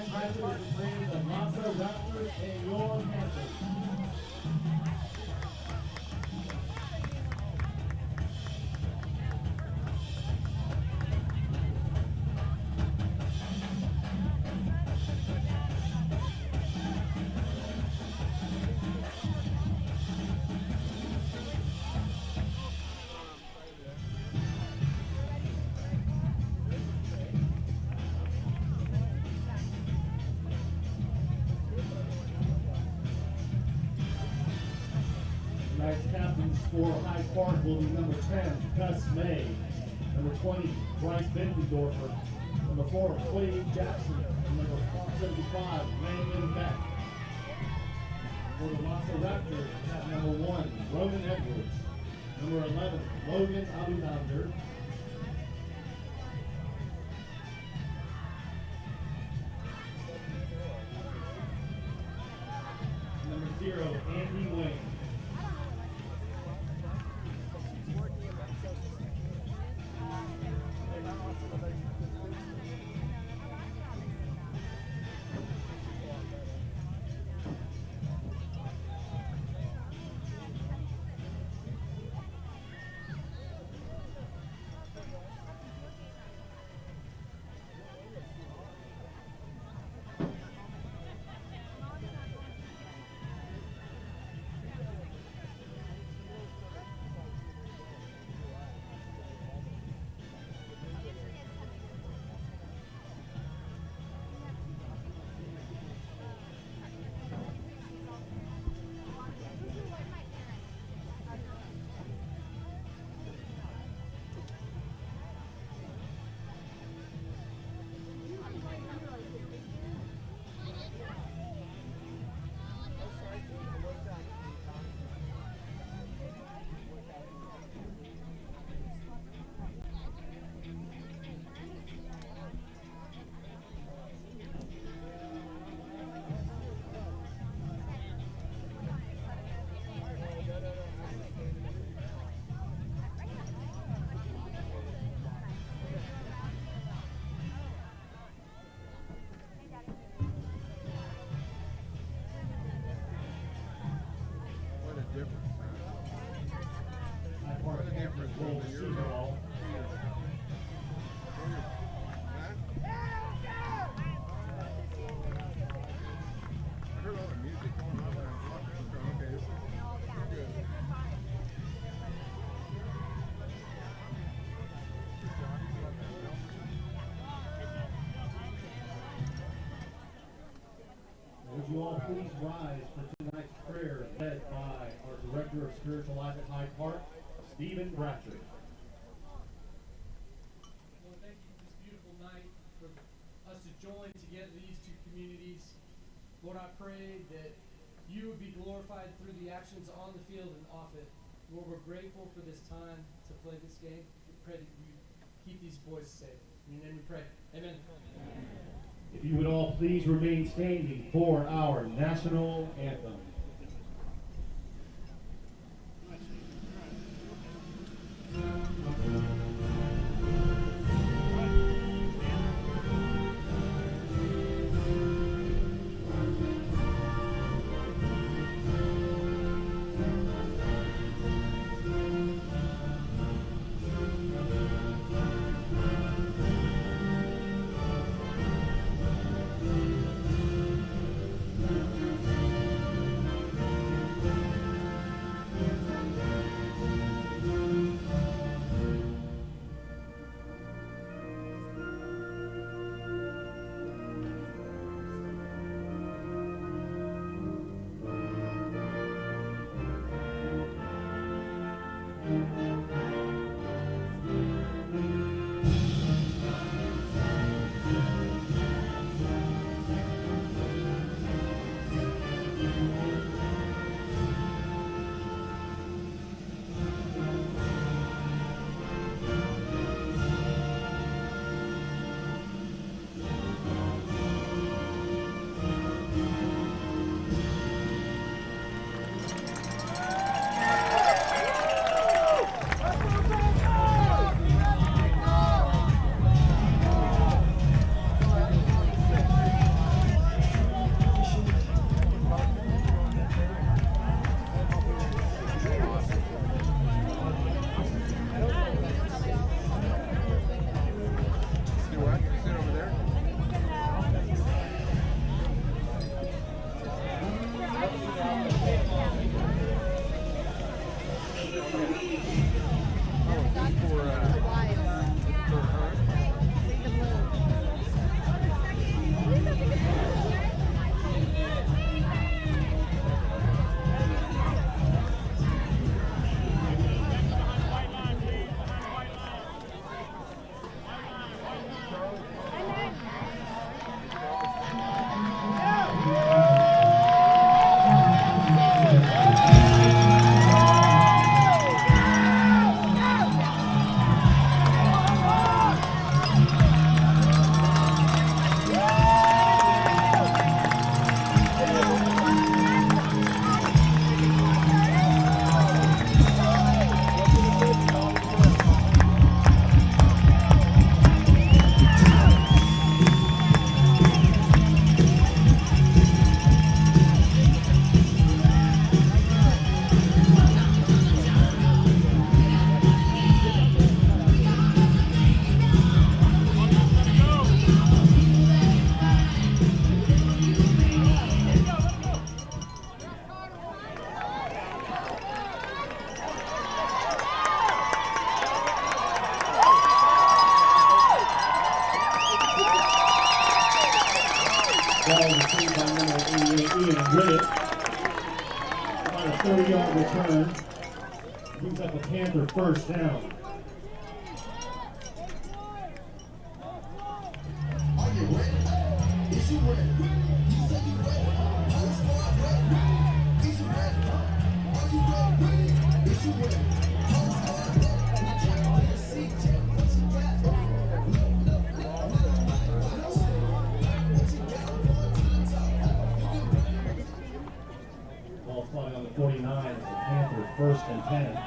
tonight's matchup is between the LASA Raptors and your Panthers. Tonight's captains for Hyde Park will be number 10, Gus May, number 20, Bryce Bentendorfer, number 4, Quade Jackson, and number 75, Landon Beck. For the LASA Raptors, at number 1, Roman Edwards, number 11, Logan Alunander, number 0, Andy Wayne. Would you all please rise for tonight's prayer led by our Director of Spiritual Life at Hyde Park, Stephen Bratcher. Lord, thank you for this beautiful night, for us to join together these two communities. Lord, I pray that you would be glorified through the actions on the field and off it. Lord, we're grateful for this time to play this game. We pray that you keep these boys safe. In your name we pray. Amen. If you would all please remain standing for our national anthem. Ball received by number 88, Ian Riddett. About a 30-yard return. Brings up a Panther first down. Are you ready? Is you ready? You say you ready? Whole squad ready? Is you ready? Are you ready? Is you ready? Whole squad ready? Check on your seat, check what you got. Look, what you got, going to the top. Ball flying on the 49. It's the Panther first and 10.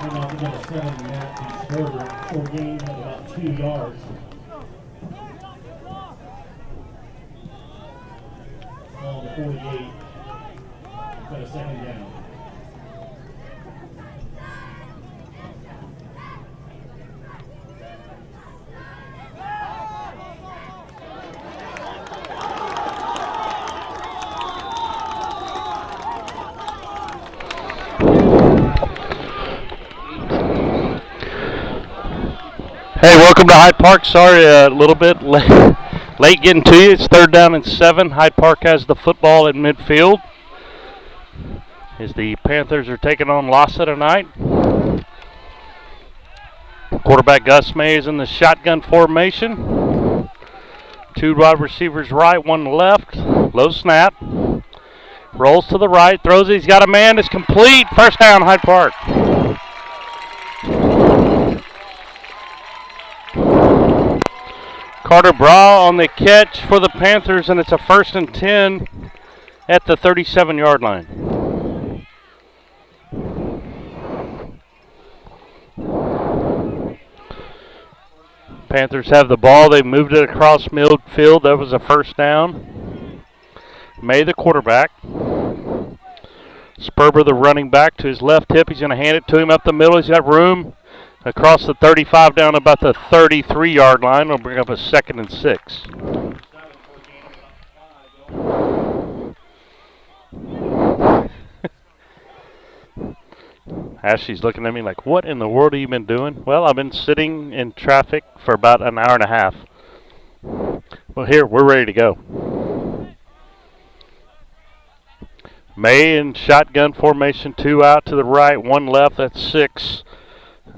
Came off number 7, Matthew Sperber, for gain of about 2 yards. Ball on the 48. Got a second down. Hey, welcome to Hyde Park. Sorry, a little bit late getting to you. It's 3rd down and 7. Hyde Park has the football at midfield as the Panthers are taking on LASA tonight. Quarterback Gus May is in the shotgun formation. 2 wide receivers right, 1 left. Low snap. Rolls to the right, throws it. He's got a man. It's complete. First down, Hyde Park. Carter Bra on the catch for the Panthers, and it's a 1st and 10 at the 37-yard line. Panthers have the ball. They moved it across midfield. That was a 1st down. May, the quarterback. Sperber, the running back, to his left hip. He's going to hand it to him up the middle. He's got room across the 35 down about the 33-yard line. We'll bring up a 2nd and 6. Ashley's looking at me like, what in the world have you been doing? Well, I've been sitting in traffic for about an hour and a half. Well, here, we're ready to go. May in shotgun formation, 2 out to the right, 1 left, that's 6.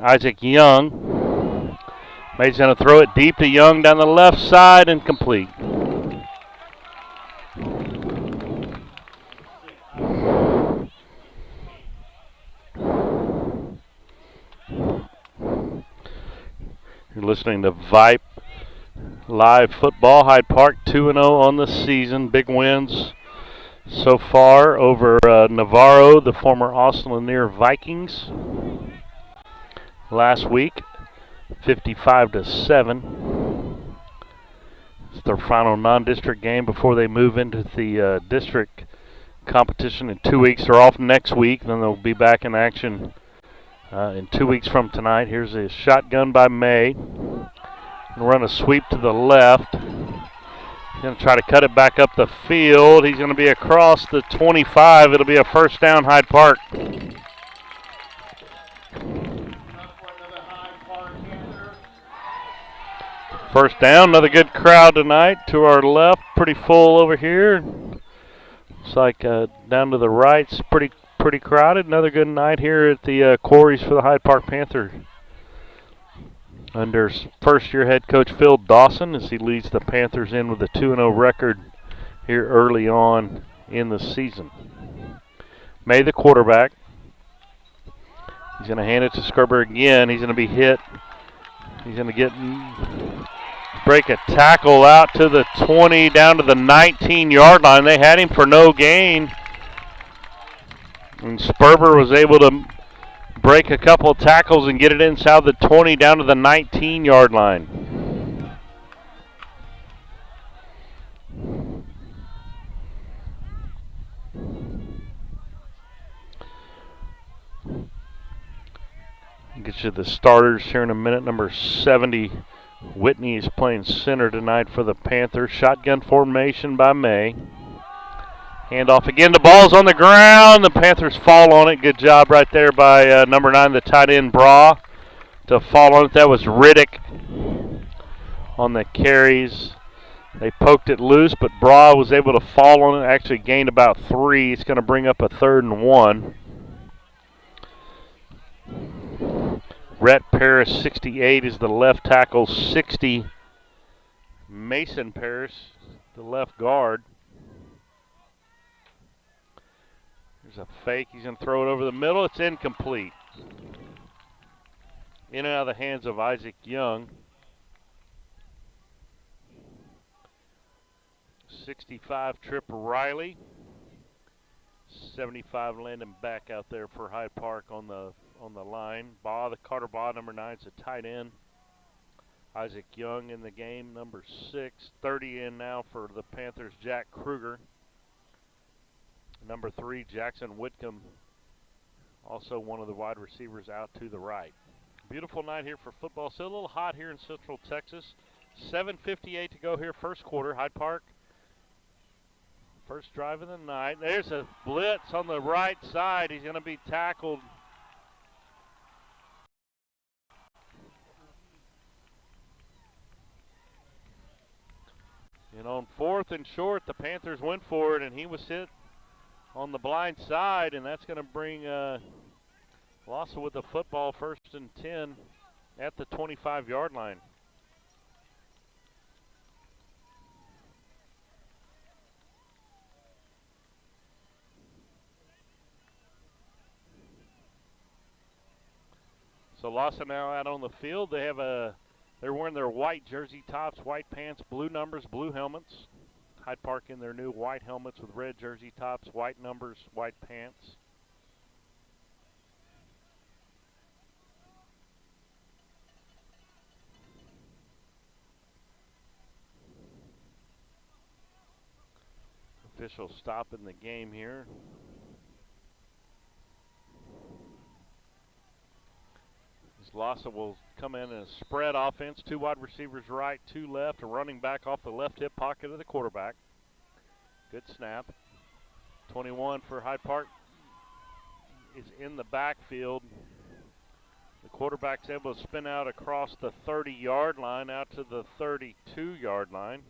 Isaac Young. May's going to throw it deep to Young down the left side and complete. You're listening to Vype Live Football. Hyde Park 2-0 on the season. Big wins so far over Navarro, the former Austin Lanier Vikings. Last week, 55-7. It's their final non-district game before they move into the district competition in 2 weeks. They're off next week, then they'll be back in action in 2 weeks from tonight. Here's a shotgun by May. Gonna run a sweep to the left. He's going to try to cut it back up the field. He's going to be across the 25. It'll be a 1st down, Hyde Park. First down, another good crowd tonight. To our left, pretty full over here. Looks like down to the right's pretty crowded. Another good night here at the quarries for the Hyde Park Panther. Under first-year head coach Phil Dawson as he leads the Panthers in with a 2-0 record here early on in the season. May, the quarterback. He's going to hand it to Sperber again. He's going to be hit. He's going to break a tackle out to the 20, down to the 19-yard line. They had him for no gain. And Sperber was able to break a couple of tackles and get it inside the 20 down to the 19-yard line. Get you the starters here in a minute. Number 70 Whitney is playing center tonight for the Panthers. Shotgun formation by May. Handoff again. The ball's on the ground. The Panthers fall on it. Good job right there by number 9, the tight end, Bra, to fall on it. That was Riddick on the carries. They poked it loose, but Bra was able to fall on it. Actually gained about 3. It's going to bring up a 3rd and 1. Rhett Parrish, 68, is the left tackle. 60, Mason Parrish, the left guard. There's a fake. He's going to throw it over the middle. It's incomplete. In and out of the hands of Isaac Young. 65, Trip Riley. 75, Landon back out there for Hyde Park on the line. Carter Baugh, number 9, is a tight end. Isaac Young in the game, number 6. 30 in now for the Panthers, Jack Kruger. Number 3, Jackson Whitcomb, also one of the wide receivers out to the right. Beautiful night here for football. Still a little hot here in Central Texas. 7:58 to go here, first quarter. Hyde Park, first drive of the night. There's a blitz on the right side. He's going to be tackled. And on 4th and short, the Panthers went for it, and he was hit on the blind side, and that's going to bring LASA with the football, 1st and 10 at the 25-yard line. So LASA now out on the field. They're wearing their white jersey tops, white pants, blue numbers, blue helmets. Hyde Park in their new white helmets with red jersey tops, white numbers, white pants. Official stopping the game here. LASA will come in a spread offense. 2 wide receivers right, 2 left, a running back off the left hip pocket of the quarterback. Good snap. 21 for Hyde Park is in the backfield. The quarterback's able to spin out across the 30-yard line out to the 32-yard line.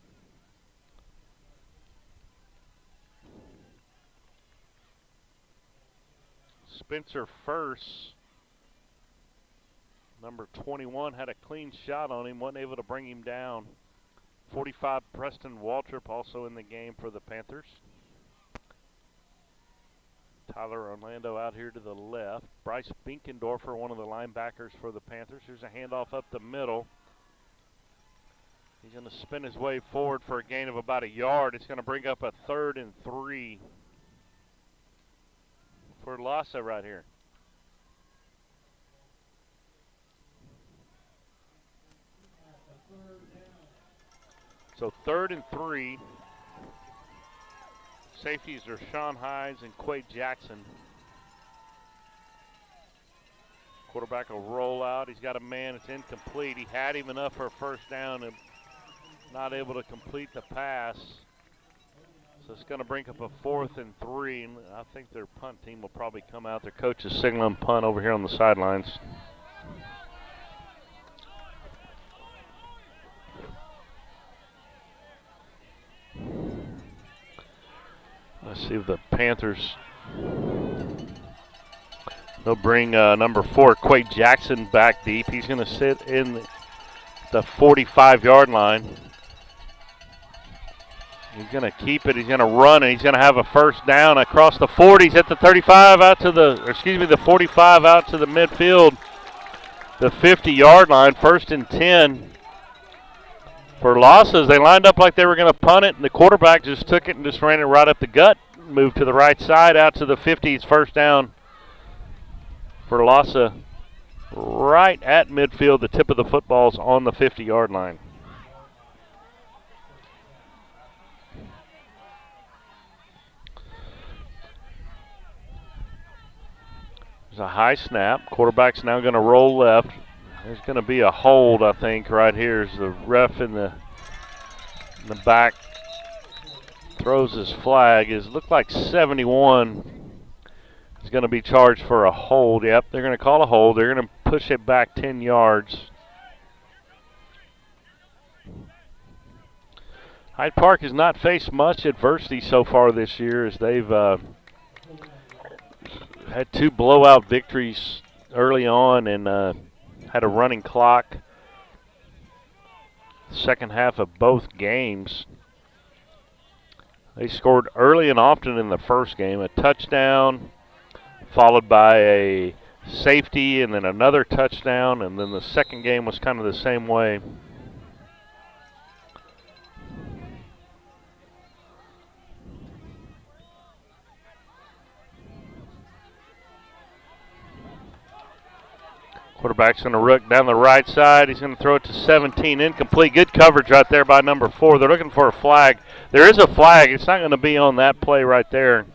Spencer First, number 21, had a clean shot on him, wasn't able to bring him down. 45, Preston Waltrip, also in the game for the Panthers. Tyler Orlando out here to the left. Bryce Binkendorfer, one of the linebackers for the Panthers. Here's a handoff up the middle. He's going to spin his way forward for a gain of about 1 yard. It's going to bring up a 3rd and 3 for LASA right here. So 3rd and 3. Safeties are Sean Hyde and Quade Jackson. Quarterback will roll out. He's got a man. It's incomplete. He had him enough for a first down and not able to complete the pass. So it's going to bring up a 4th and 3. And I think their punt team will probably come out. Their coach is signaling punt over here on the sidelines. Let's see if the Panthers, they'll bring number 4, Quade Jackson, back deep. He's going to sit in the 45-yard line. He's going to keep it. He's going to run, and he's going to have a first down across the 40. He's at the 35 out to the 45 out to the midfield, the 50-yard line, 1st and 10. For LASA, they lined up like they were going to punt it, and the quarterback just took it and just ran it right up the gut, moved to the right side out to the 50s, first down for LASA. Right at midfield, the tip of the football's on the 50-yard line. There's a high snap. Quarterback's now going to roll left. There's going to be a hold, I think, right here as the ref in the back throws his flag. It looked like 71 is going to be charged for a hold. Yep, they're going to call a hold. They're going to push it back 10 yards. Hyde Park has not faced much adversity so far this year as they've had 2 blowout victories early on and had a running clock second half of both games. They scored early and often in the first game, a touchdown followed by a safety and then another touchdown, and then the second game was kind of the same way. Quarterback's going to rook down the right side. He's going to throw it to 17. Incomplete. Good coverage right there by number 4. They're looking for a flag. There is a flag. It's not going to be on that play right there.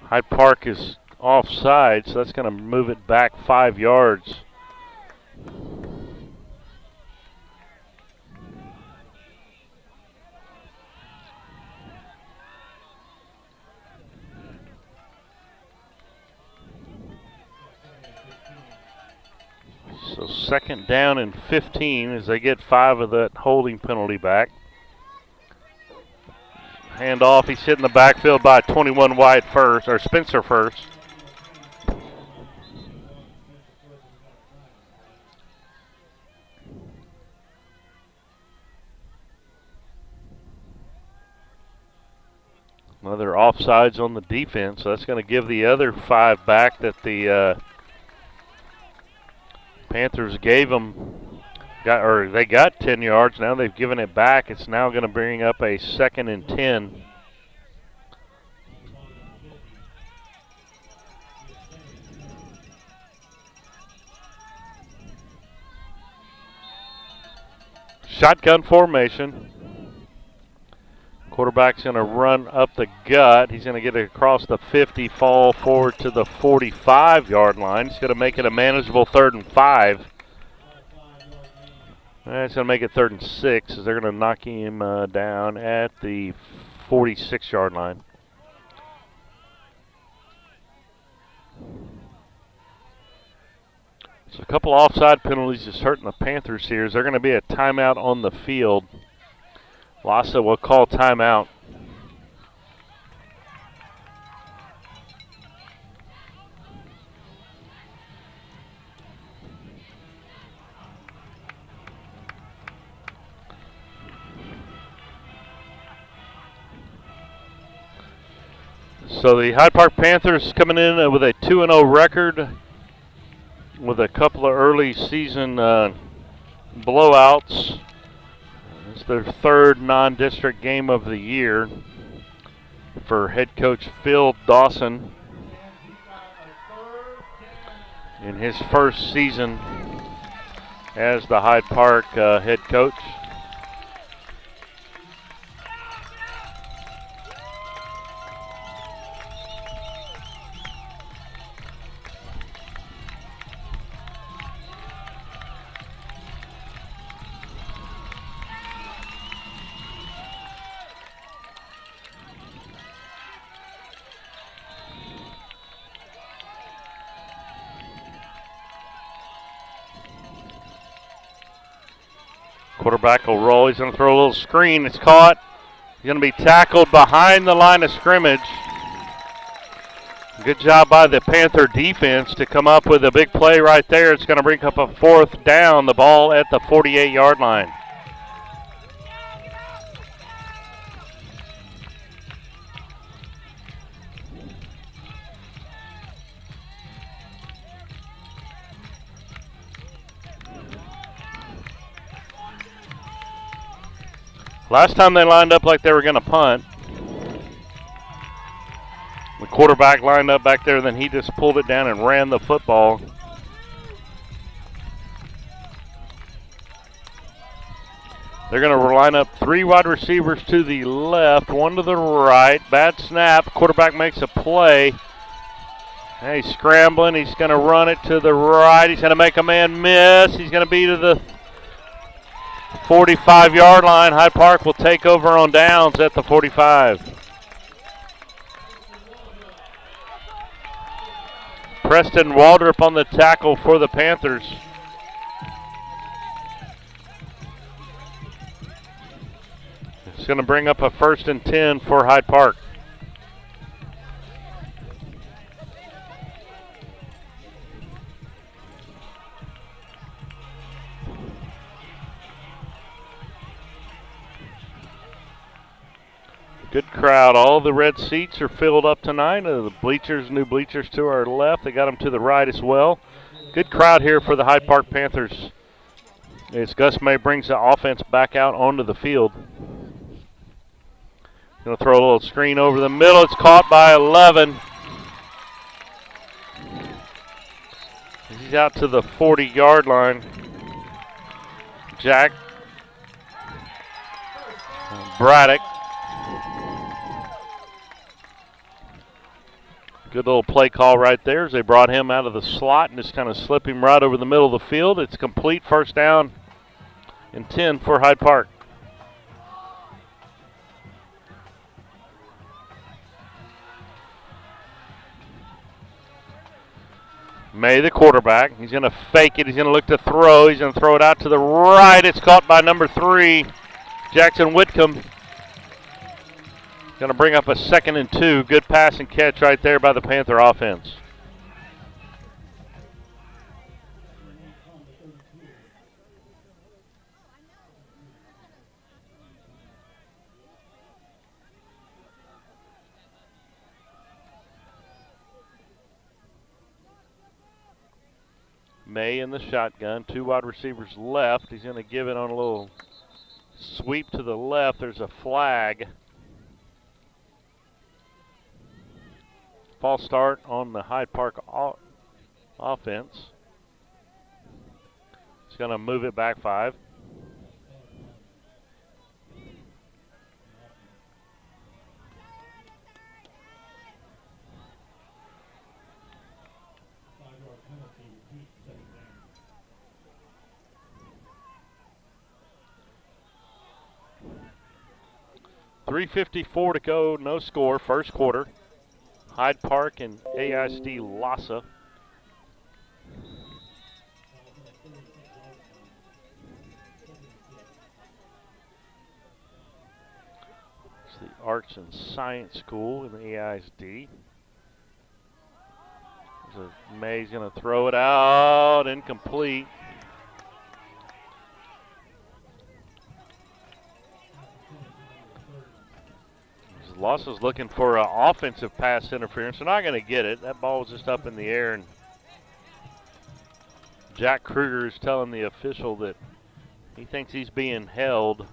Hyde Park is offside, so that's going to move it back 5 yards. So second down and 15 as they get 5 of that holding penalty back. Hand off, he's hit in the backfield by 21 wide first, or Spencer first. Another offsides on the defense, so that's going to give the other 5 back that the Panthers gave them. They got 10 yards. Now they've given it back. It's now going to bring up a 2nd and 10. Shotgun formation. Quarterback's going to run up the gut. He's going to get it across the 50, fall forward to the 45-yard line. He's going to make it a manageable 3rd and 5. It's going to make it 3rd and 6 as they're going to knock him down at the 46-yard line. So a couple offside penalties just hurting the Panthers here. Is there going to be a timeout on the field? LASA will call timeout. So the Hyde Park Panthers coming in with a 2-0 record with a couple of early season blowouts. It's their 3rd non-district game of the year for head coach Phil Dawson in his first season as the Hyde Park head coach. Quarterback will roll. He's going to throw a little screen. It's caught. He's going to be tackled behind the line of scrimmage. Good job by the Panther defense to come up with a big play right there. It's going to bring up a 4th down. The ball at the 48-yard line. Last time they lined up like they were going to punt. The quarterback lined up back there, then he just pulled it down and ran the football. They're going to line up 3 wide receivers to the left, 1 to the right. Bad snap. Quarterback makes a play. And he's scrambling. He's going to run it to the right. He's going to make a man miss. He's going to be to the 45-yard line. Hyde Park will take over on downs at the 45. Preston Waldrop on the tackle for the Panthers. It's going to bring up a 1st and 10 for Hyde Park. Good crowd. All the red seats are filled up tonight. The bleachers, new bleachers to our left. They got them to the right as well. Good crowd here for the Hyde Park Panthers. As Gus May brings the offense back out onto the field. Going to throw a little screen over the middle. It's caught by 11. He's out to the 40-yard line. Jack Braddock. Good little play call right there as they brought him out of the slot and just kind of slip him right over the middle of the field. It's complete, 1st down and 10 for Hyde Park. May, the quarterback. He's going to fake it. He's going to look to throw. He's going to throw it out to the right. It's caught by number 3, Jackson Whitcomb. Going to bring up a 2nd and 2. Good pass and catch right there by the Panther offense. May in the shotgun. 2 wide receivers left. He's going to give it on a little sweep to the left. There's a flag. False start on the Hyde Park offense. He's going to move it back 5. .354 to go, no score, 1st quarter. Hyde Park and AISD LASA. It's the Arts and Science School in the AISD. May's going to throw it out, incomplete. LASA's looking for an offensive pass interference. They're not going to get it. That ball was just up in the air, and Jack Kruger is telling the official that he thinks he's being held.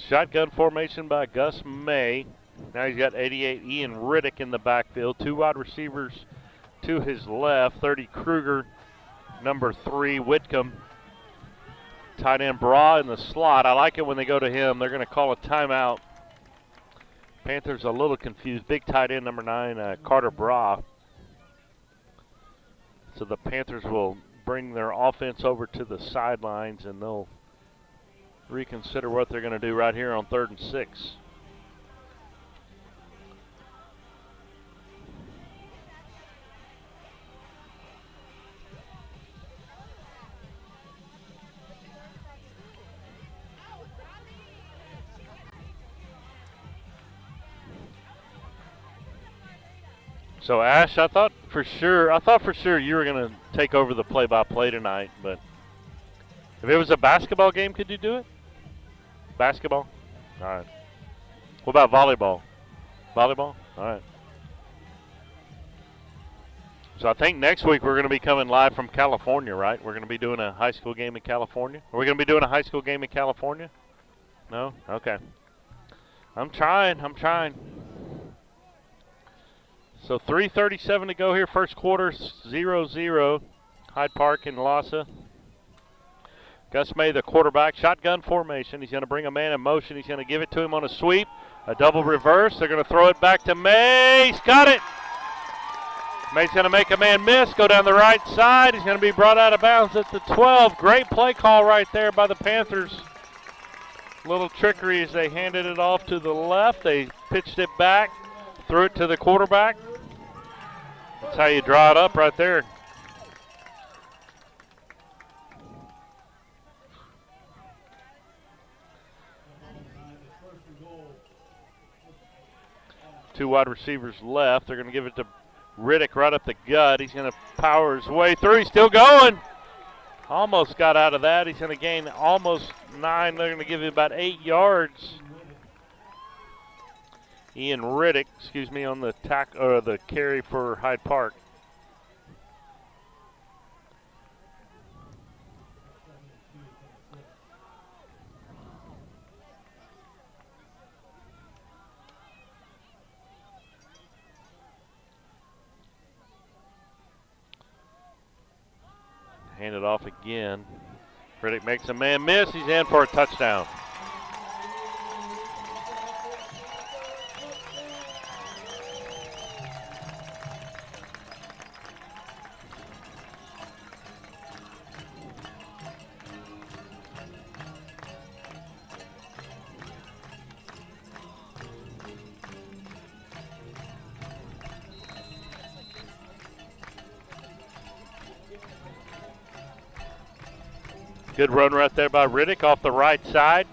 Shotgun formation by Gus May. Now he's got 88 Ian Riddick in the backfield. 2 wide receivers to his left. 30 Kruger, number 3 Whitcomb. Tight end Bra in the slot. I like it when they go to him. They're going to call a timeout. Panthers a little confused. Big tight end number 9, Carter Bra. So the Panthers will bring their offense over to the sidelines, and they'll reconsider what they're going to do right here on 3rd and 6. So Ash, I thought for sure you were going to take over the play-by-play tonight, but if it was a basketball game, could you do it? Basketball? All right. What about volleyball? Volleyball? All right. So I think next week we're going to be coming live from California, right? We're going to be doing a high school game in California. Are we going to be doing a high school game in California? No? Okay. I'm trying. So 3:37 to go here, first quarter, 0-0. Hyde Park and LASA. Gus May, the quarterback, shotgun formation. He's going to bring a man in motion. He's going to give it to him on a sweep, a double reverse. They're going to throw it back to May. He's got it. May's going to make a man miss, go down the right side. He's going to be brought out of bounds at the 12. Great play call right there by the Panthers. Little trickery as they handed it off to the left. They pitched it back, threw it to the quarterback. That's how you draw it up right there. Two wide receivers left. They're going to give it to Riddick right up the gut. He's going to power his way through. He's still going. Almost got out of that. He's going to gain almost 9. They're going to give him about 8 yards. Ian Riddick, on the carry for Hyde Park. Hand it off again. Riddick makes a man miss. He's in for a touchdown. Good run right there by Riddick off the right side.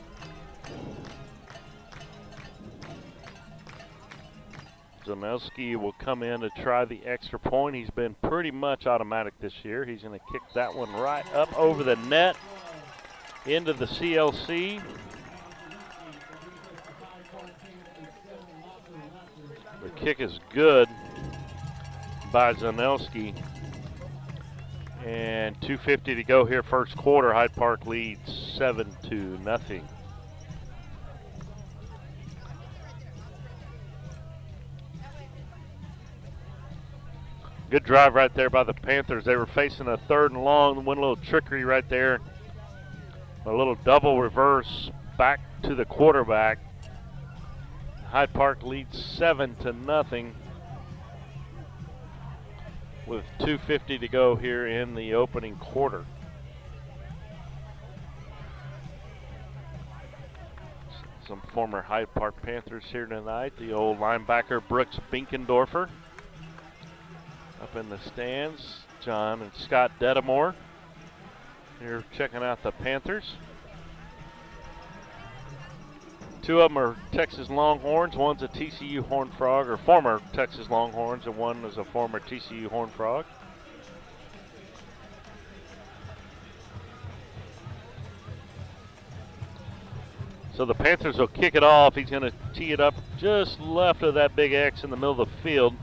Zanelski will come in to try the extra point. He's been pretty much automatic this year. He's going to kick that one right up over the net into the CLC. The kick is good by Zanelski. And 2:50 to go here, first quarter. Hyde Park leads 7-0. Good drive right there by the Panthers. They were facing a 3rd and long. One little trickery right there. A little double reverse back to the quarterback. Hyde Park leads 7-0. With 2:50 to go here in the opening quarter. Some former Hyde Park Panthers here tonight. The old linebacker Brooks Binkendorfer up in the stands. John and Scott Dedamore here checking out the Panthers. Two of them are Texas Longhorns. One's a TCU Horned Frog, or former Texas Longhorns, and one is a former TCU Horned Frog. So the Panthers will kick it off. He's going to tee it up just left of that big X in the middle of the field.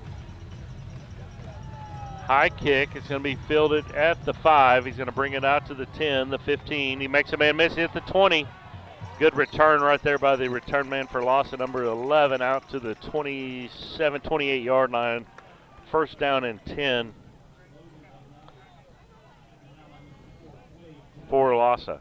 High kick. It's going to be fielded at the 5. He's going to bring it out to the 10, the 15. He makes a man miss it at the 20. Good return right there by the return man for LASA, number 11, out to the 27, 28-yard line. First down and 10 for LASA.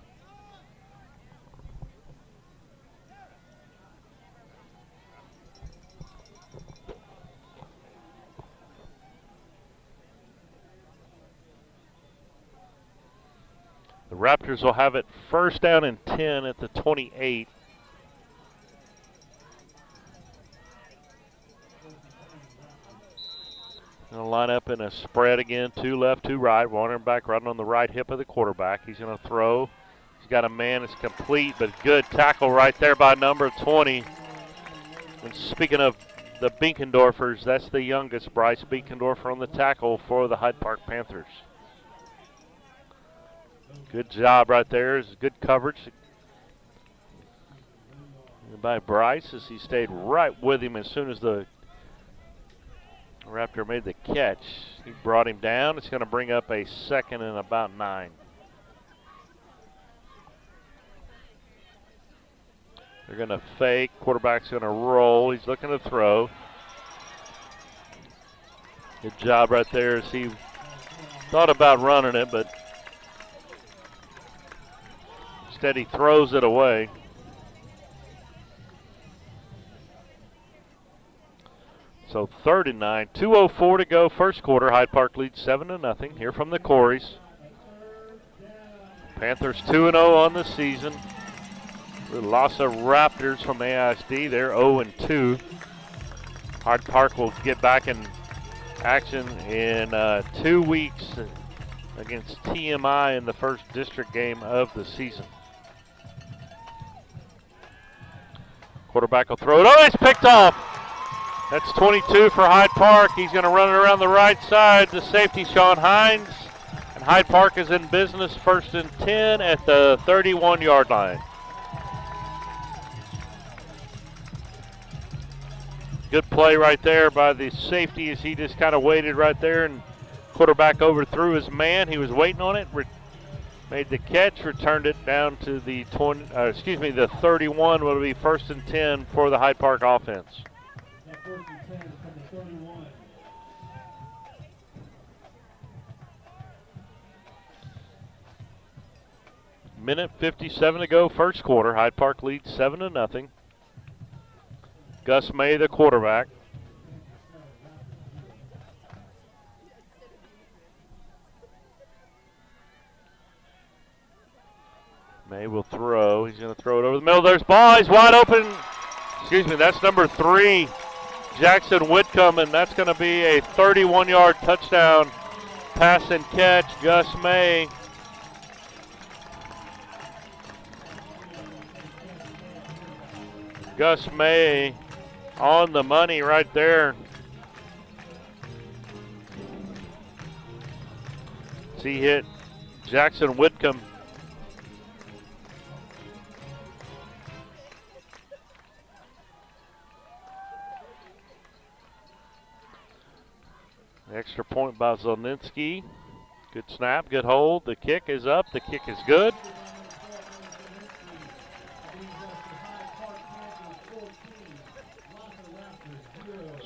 The Raptors will have it first down and 10 at the 28. Going to line up in a spread again, 2 left, 2 right. Running back right on the right hip of the quarterback. He's going to throw. He's got a man. It's complete, but good tackle right there by number 20. And speaking of the Binkendorfers, that's the youngest, Bryce Binkendorfer, on the tackle for the Hyde Park Panthers. Good job right there. It's good coverage by Bryce as he stayed right with him as soon as the Raptor made the catch. He brought him down. It's going to bring up a 2nd and about 9. They're going to fake. Quarterback's going to roll. He's looking to throw. Good job right there as he thought about running it, but instead he throws it away. So 39, 2:04 to go, first quarter. Hyde Park leads 7-0 here from the Corys. Panthers 2-0 on the season. The LASA Raptors from AISD, they're 0-2. Hyde Park will get back in action in 2 weeks against TMI in the first district game of the season. Quarterback will throw it. Oh, it's picked off. That's 22 for Hyde Park. He's going to run it around the right side. The safety, Sean Hines. And Hyde Park is in business, 1st and 10 at the 31-yard line. Good play right there by the safety as he just kind of waited right there, and quarterback overthrew his man. He was waiting on it, made the catch, returned it down to the the 31. Will be 1st and 10 for the Hyde Park offense. Now 1st and 10 from the 31. Minute 57 to go, first quarter. Hyde Park leads 7-0. Gus May, the quarterback. May will throw. He's going to throw it over the middle. There's ball. He's wide open. Excuse me, that's number 3, Jackson Whitcomb, and that's going to be a 31-yard touchdown pass and catch. Gus May. Gus May on the money right there. He hit Jackson Whitcomb. Extra point by Zelninski. Good snap, good hold. The kick is up. The kick is good.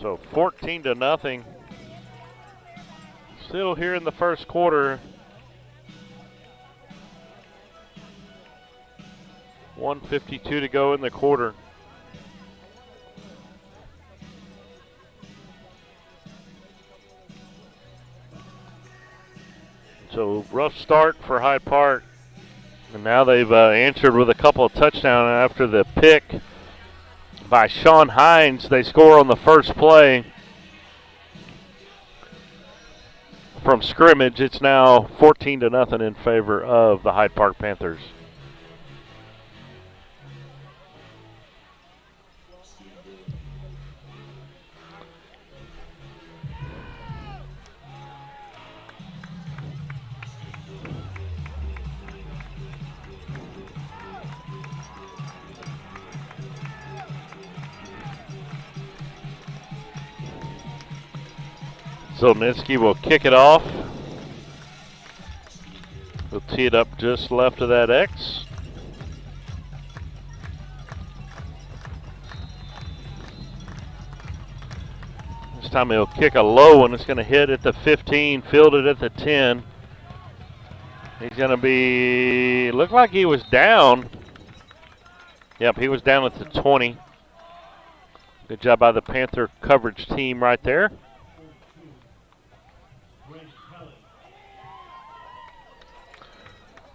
So 14-0. Still here in the first quarter. 1:52 to go in the quarter. So rough start for Hyde Park. And now they've answered with a couple of touchdowns after the pick by Sean Hines. They score on the first play from scrimmage. It's now 14-0 in favor of the Hyde Park Panthers. Zelninski will kick it off. He'll tee it up just left of that X. This time he'll kick a low one. It's going to hit at the 15, fielded at the 10. He's going to be, looked like he was down. Yep, he was down at the 20. Good job by the Panther coverage team right there.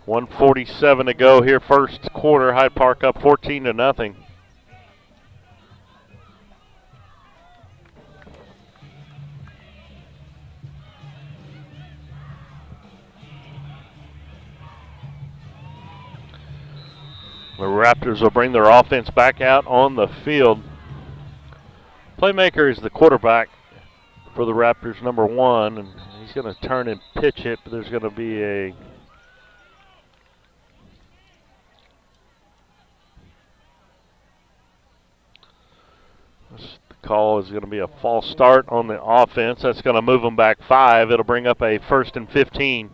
1:47 to go here, first quarter. Hyde Park up 14-0. The Raptors will bring their offense back out on the field. Playmaker is the quarterback for the Raptors, number 1, and he's going to turn and pitch it, but there's going to be a the call is going to be a false start on the offense. That's going to move them back 5. It'll bring up a 1st and 15.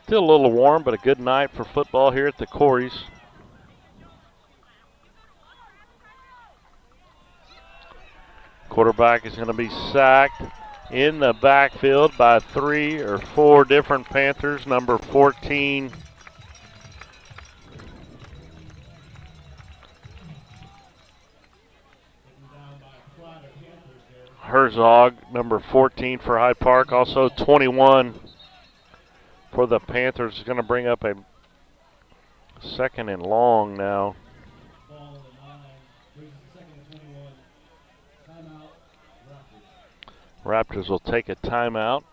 Still a little warm, but a good night for football here at the Corys. Quarterback is going to be sacked in the backfield by 3 or 4 different Panthers. Number 14, Herzog, number 14 for Hyde Park. Also 21 for the Panthers is going to bring up a 2nd and long now. Raptors will take a timeout.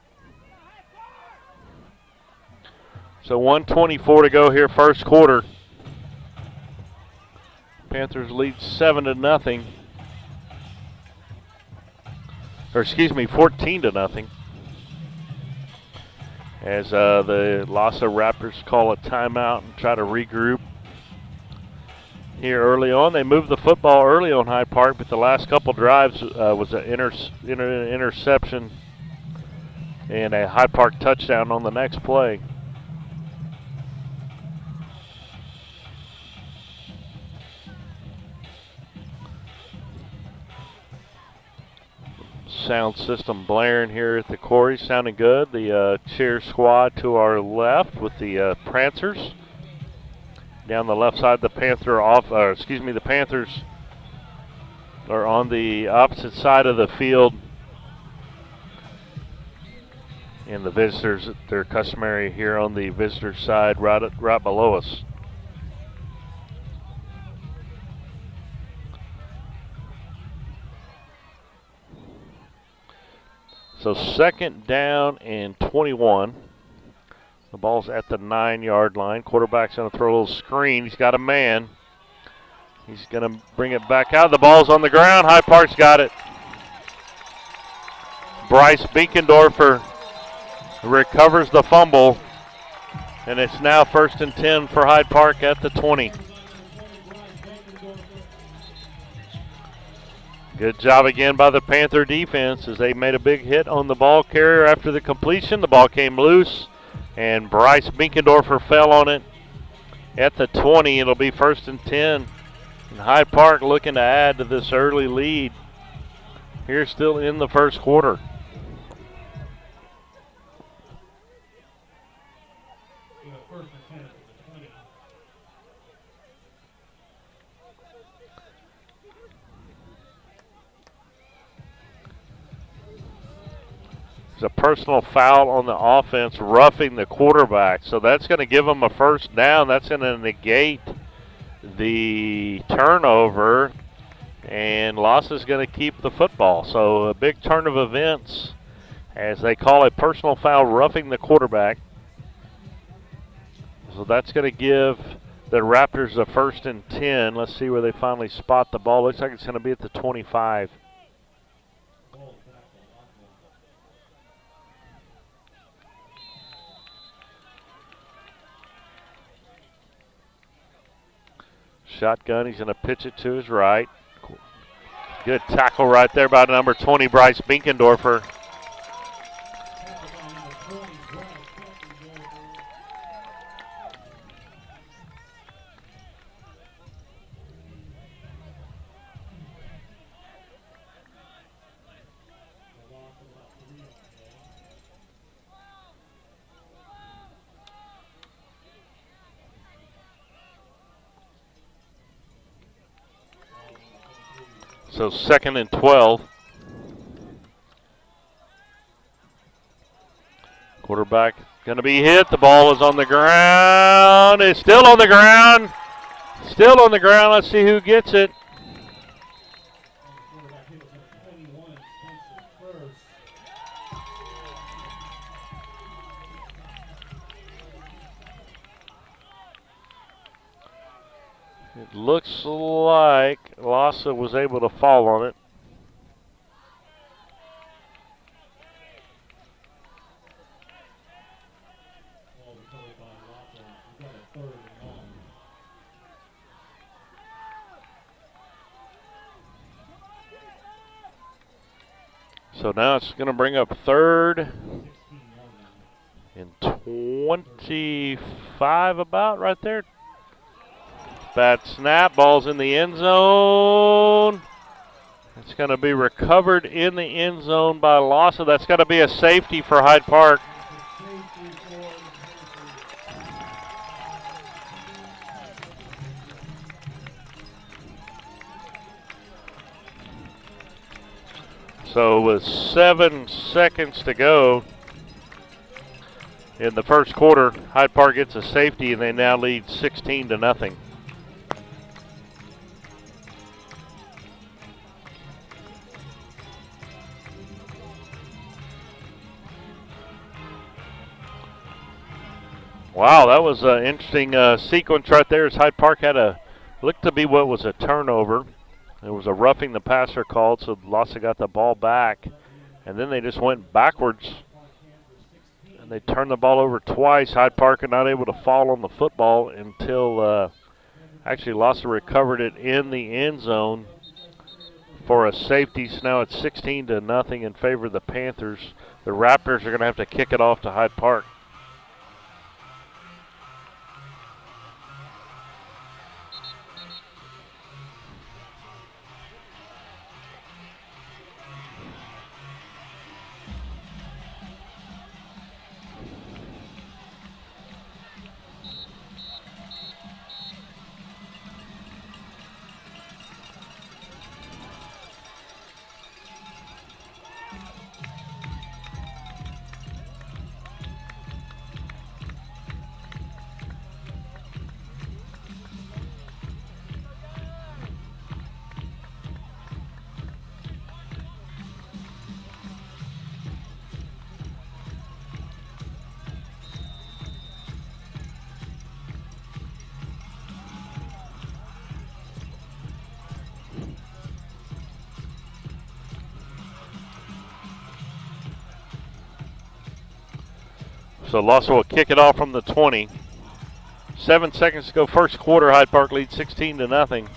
So 1:24 to go here, first quarter. Panthers lead 7-0. Or excuse me, 14-0. As the LASA Raptors call a timeout and try to regroup. Here early on, they moved the football early on Hyde Park, but the last couple drives was an interception and a Hyde Park touchdown on the next play. Sound system blaring here at the Corey, sounding good. The cheer squad to our left with the Prancers. Down the left side, the the Panthers are on the opposite side of the field. And the visitors, they're customary here on the visitor side, right below us. So 2nd down and 21. The ball's at the 9-yard line. Quarterback's going to throw a little screen. He's got a man. He's going to bring it back out. The ball's on the ground. Hyde Park's got it. Bryce Binkendorfer recovers the fumble. And it's now 1st and 10 for Hyde Park at the 20. Good job again by the Panther defense as they made a big hit on the ball carrier after the completion. The ball came loose, and Bryce Binkendorfer fell on it at the 20. It'll be 1st and 10. And Hyde Park looking to add to this early lead here still in the first quarter. There's a personal foul on the offense, roughing the quarterback. So that's going to give them a 1st down. That's going to negate the turnover, and LASA is going to keep the football. So a big turn of events as they call a personal foul, roughing the quarterback. So that's going to give the Raptors a 1st and 10. Let's see where they finally spot the ball. Looks like it's going to be at the 25. Shotgun, he's going to pitch it to his right. Good tackle right there by number 20, Bryce Binkendorfer. So 2nd and 12. Quarterback going to be hit. The ball is on the ground. It's still on the ground. Still on the ground. Let's see who gets it. It looks like LASA was able to fall on it. So now it's going to bring up 3rd and 20. 25 about right there. Bad snap. Ball's in the end zone. It's going to be recovered in the end zone by LASA. That's got to be a safety for Hyde Park. So with 7 seconds to go in the first quarter, Hyde Park gets a safety and they now lead 16-0. Wow, that was an interesting sequence right there as Hyde Park had looked to be what was a turnover. There was a roughing the passer called, so LASA got the ball back. And then they just went backwards. And they turned the ball over twice. Hyde Park are not able to fall on the football until actually LASA recovered it in the end zone for a safety. So now it's 16-0 in favor of the Panthers. The Raptors are going to have to kick it off to Hyde Park. So LASA will kick it off from the 20. 7 seconds to go first quarter. Hyde Park leads 16-0.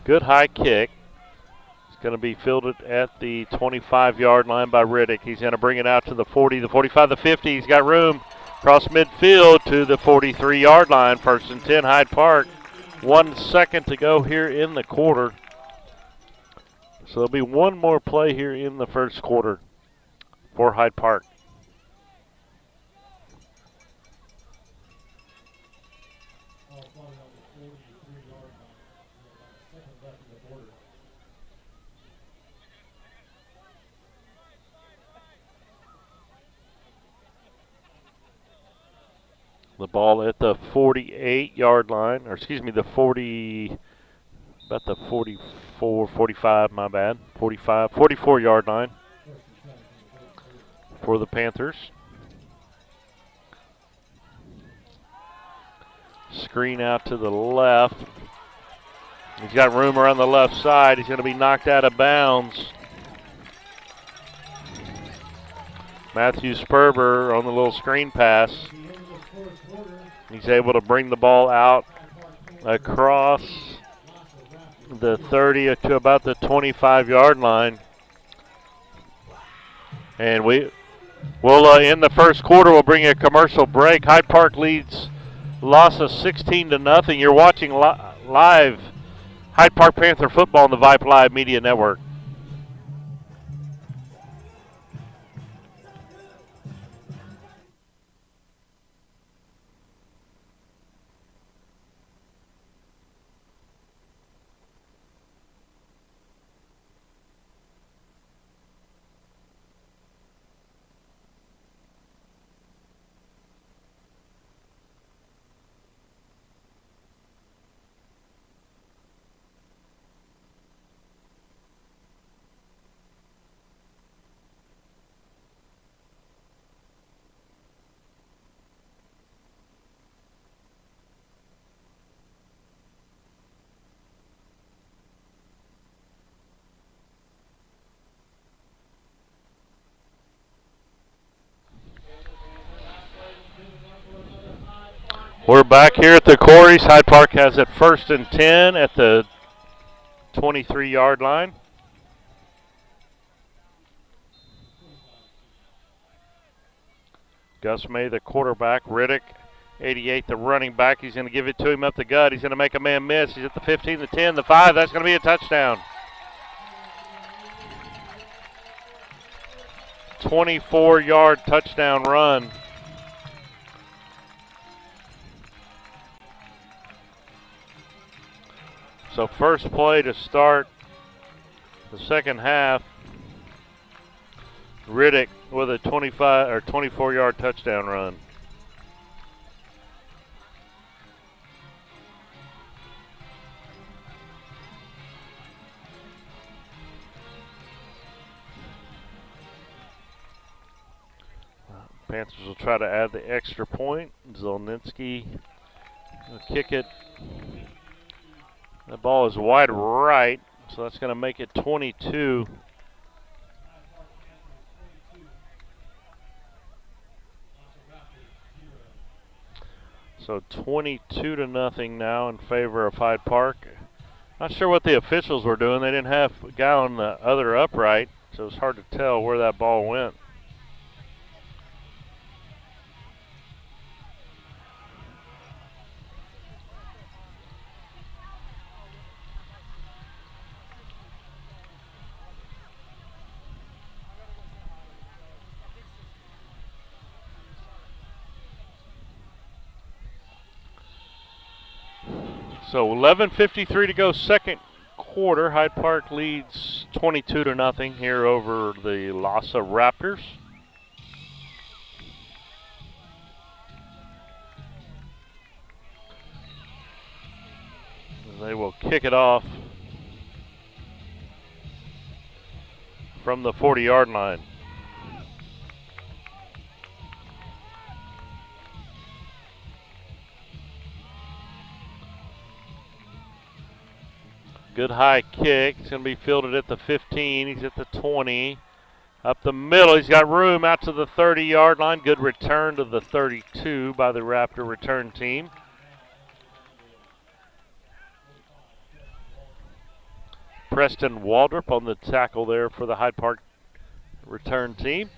Good high kick. It's going to be fielded at the 25-yard line by Riddick. He's going to bring it out to the 40, the 45, the 50. He's got room across midfield to the 43-yard line. 1st and 10 Hyde Park. 1 second to go here in the quarter. So there'll be one more play here in the first quarter for Hyde Park. The ball at the 48-yard line, or excuse me, the 40, about the 44, 45, my bad, 45, 44-yard line for the Panthers. Screen out to the left. He's got room around the left side. He's going to be knocked out of bounds. Matthew Sperber on the little screen pass. He's able to bring the ball out across the 30 to about the 25-yard line. And we'll in the first quarter, we'll bring a commercial break. Hyde Park leads LASA 16-0. You're watching live Hyde Park Panther football on the Vype Live Media Network. We're back here at the Corys. Hyde Park has it 1st and 10 at the 23-yard line. Gus May, the quarterback. Riddick, 88, the running back. He's going to give it to him up the gut. He's going to make a man miss. He's at the 15, the 10, the 5. That's going to be a touchdown. 24-yard touchdown run. So first play to start the second half. Riddick with a 25 or 24-yard touchdown run. Panthers will try to add the extra point. Zolninski will kick it. The ball is wide right, so that's going to make it 22. So 22-0 now in favor of Hyde Park. Not sure what the officials were doing. They didn't have a guy on the other upright, so it's hard to tell where that ball went. So 11:53 to go, second quarter. Hyde Park leads 22-0 here over the LASA Raptors. And they will kick it off from the 40-yard line. Good high kick. It's going to be fielded at the 15. He's at the 20. Up the middle. He's got room out to the 30-yard line. Good return to the 32 by the Raptor return team. Preston Waldrop on the tackle there for the Hyde Park return team.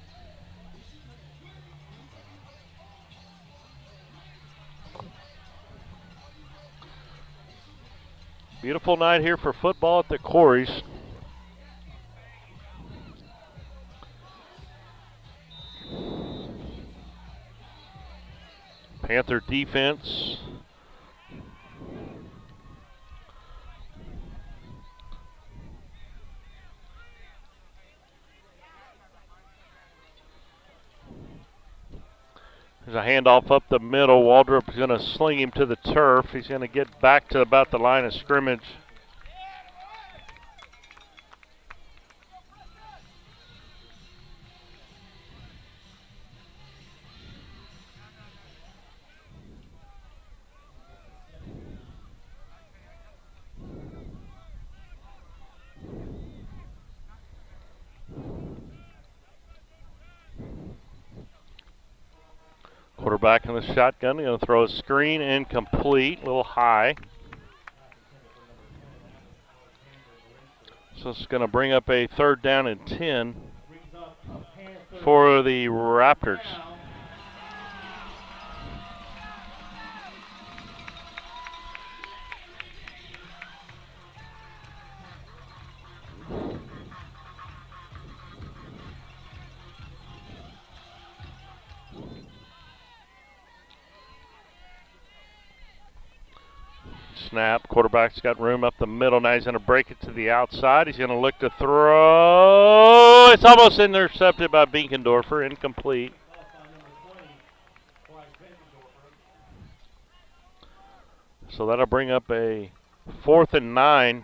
Beautiful night here for football at the Corys. Panther defense. There's a handoff up the middle. Waldrop's going to sling him to the turf. He's going to get back to about the line of scrimmage. Quarterback in the shotgun, going to throw a screen, incomplete, a little high. So it's going to bring up a 3rd down and 10 for the Raptors. Snap. Quarterback's got room up the middle. Now he's going to break it to the outside. He's going to look to throw. It's almost intercepted by Binkendorfer. Incomplete. So that'll bring up a 4th and 9.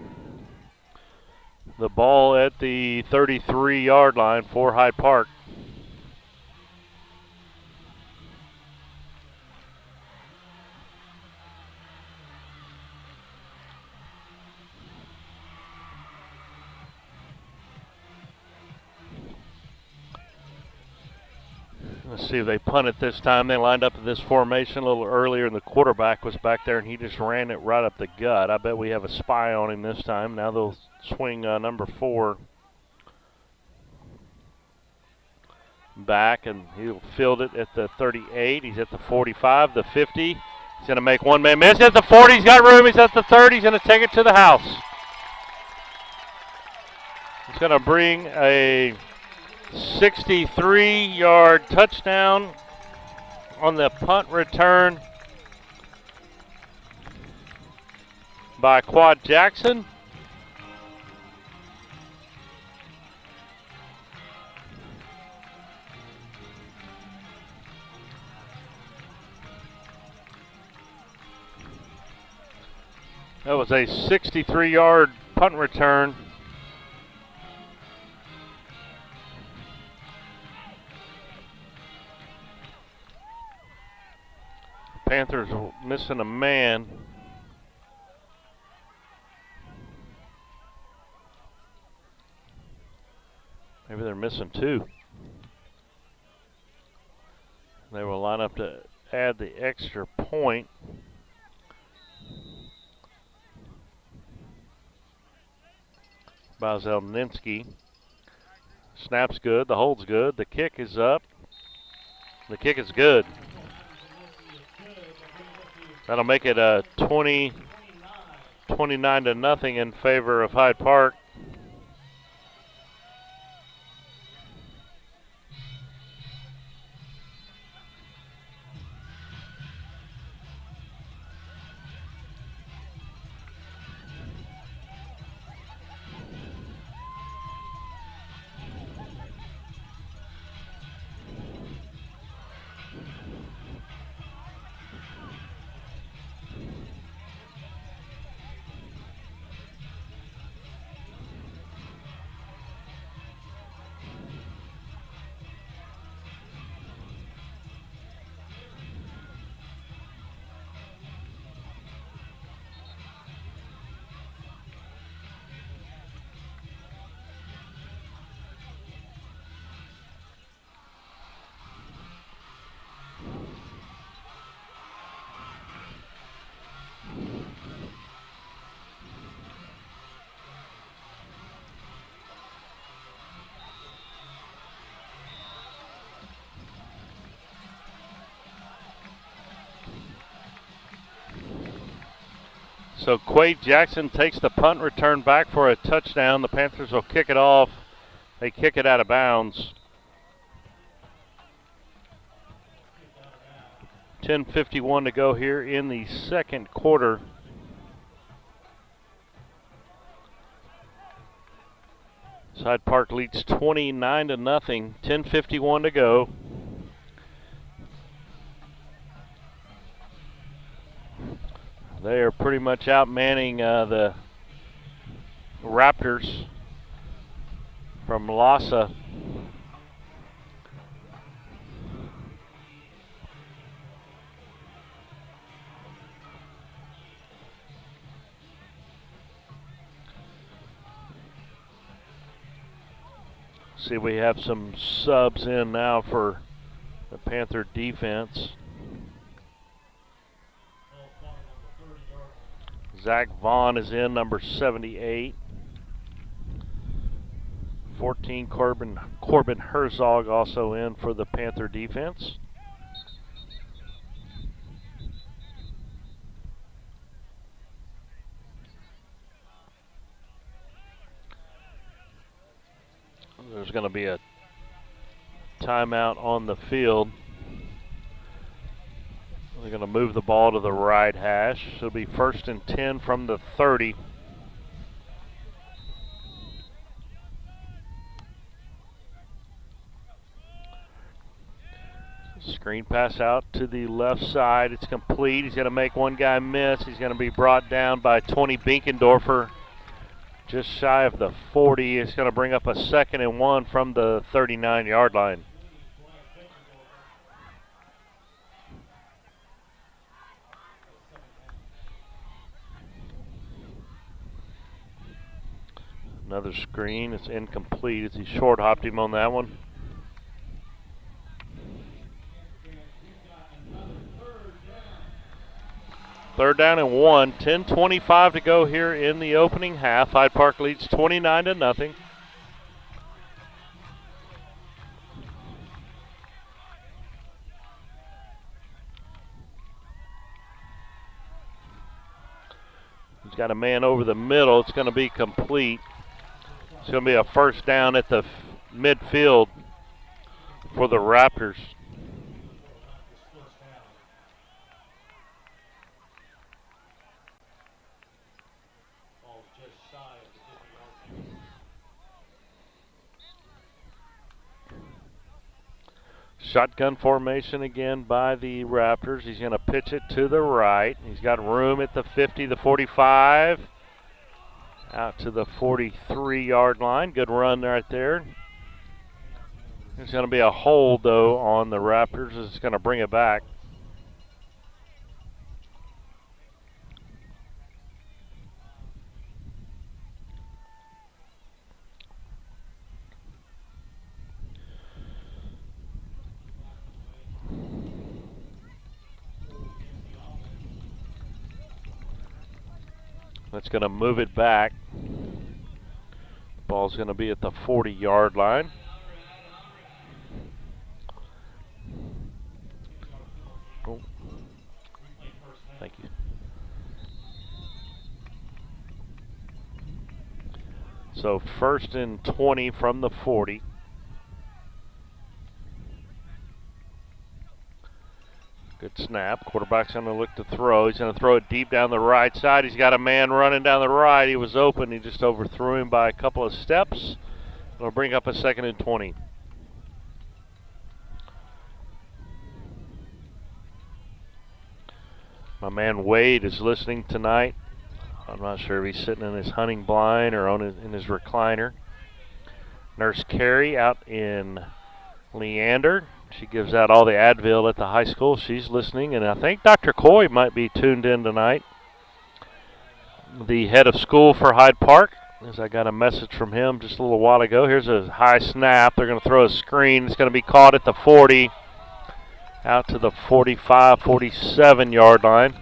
The ball at the 33-yard line for Hyde Park. Let's see if they punt it this time. They lined up in this formation a little earlier, and the quarterback was back there, and he just ran it right up the gut. I bet we have a spy on him this time. Now they'll swing number 4. back, and he'll field it at the 38. He's at the 45, the 50. He's going to make one man miss. At the 40, he's got room. He's at the 30. He's going to take it to the house. He's going to bring a 63-yard touchdown on the punt return by Quad Jackson. That was a 63-yard punt return. Panthers missing a man. Maybe they're missing two. They will line up to add the extra point. By Zelninski. Snap's good. The hold's good. The kick is up. The kick is good. That'll make it a 29-0 in favor of Hyde Park. So Quade Jackson takes the punt return back for a touchdown. The Panthers will kick it off. They kick it out of bounds. 10:51 to go here in the second quarter. Hyde Park leads 29-0. 10:51 to go. They are pretty much outmanning the Raptors from LASA. See, we have some subs in now for the Panther defense. Zach Vaughn is in, number 78. 14, Corbin Herzog also in for the Panther defense. There's going to be a timeout on the field. They're going to move the ball to the right hash. It'll be 1st and 10 from the 30. Screen pass out to the left side. It's complete. He's going to make one guy miss. He's going to be brought down by 20 Binkendorfer. Just shy of the 40. It's going to bring up a 2nd and 1 from the 39-yard line. Another screen. It's incomplete as he short hopped him on that one. Third down and 1. 10:25 to go here in the opening half. Hyde Park leads 29-0. He's got a man over the middle. It's going to be complete. It's going to be a first down at the midfield for the Raptors. Shotgun formation again by the Raptors. He's going to pitch it to the right. He's got room at the 50, the 45, out to the 43-yard line. Good run right there. There's going to be a hold, though, on the Raptors. It's going to bring it back. That's going to move it back. Ball's going to be at the 40-yard line. Oh. Thank you. So 1st and 20 from the 40. Good snap. Quarterback's going to look to throw. He's going to throw it deep down the right side. He's got a man running down the right. He was open. He just overthrew him by a couple of steps. It'll bring up a 2nd and 20. My man Wade is listening tonight. I'm not sure if he's sitting in his hunting blind or in his recliner. Nurse Carrie out in Leander. She gives out all the Advil at the high school. She's listening, and I think Dr. Coy might be tuned in tonight. The head of school for Hyde Park, as I got a message from him just a little while ago. Here's a high snap. They're going to throw a screen. It's going to be caught at the 40, out to the 45, 47-yard line.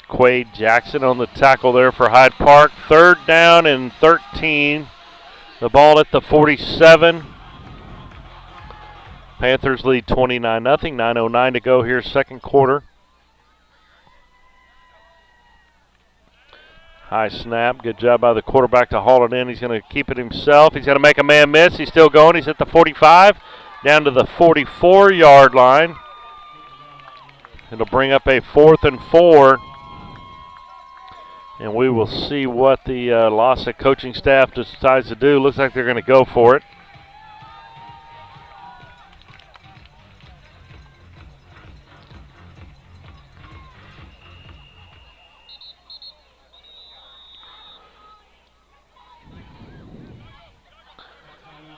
Quade Jackson on the tackle there for Hyde Park. 3rd down and 13. The ball at the 47. Panthers lead 29-0. 9:09 to go here, 2nd quarter. High snap. Good job by the quarterback to haul it in. He's going to keep it himself. He's going to make a man miss. He's still going. He's at the 45, down to the 44-yard line. It'll bring up a 4th and 4. And we will see what the LASA coaching staff decides to do. Looks like they're going to go for it.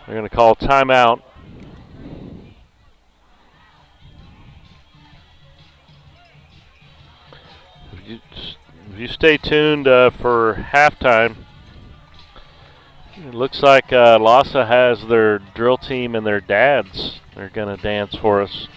They're going to call timeout. If you stay tuned for halftime, it looks like LASA has their drill team and their dads. They're going to dance for us.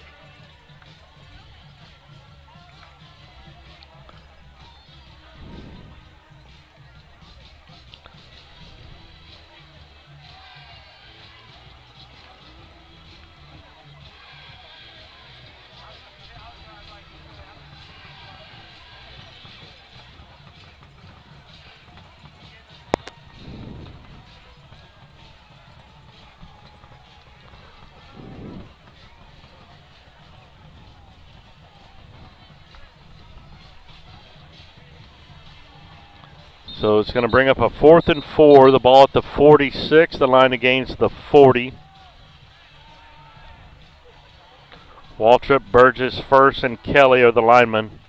So it's going to bring up a 4th and 4. The ball at the 46. The line against the 40. Waltrip, Burgess, First, and Kelly are the linemen.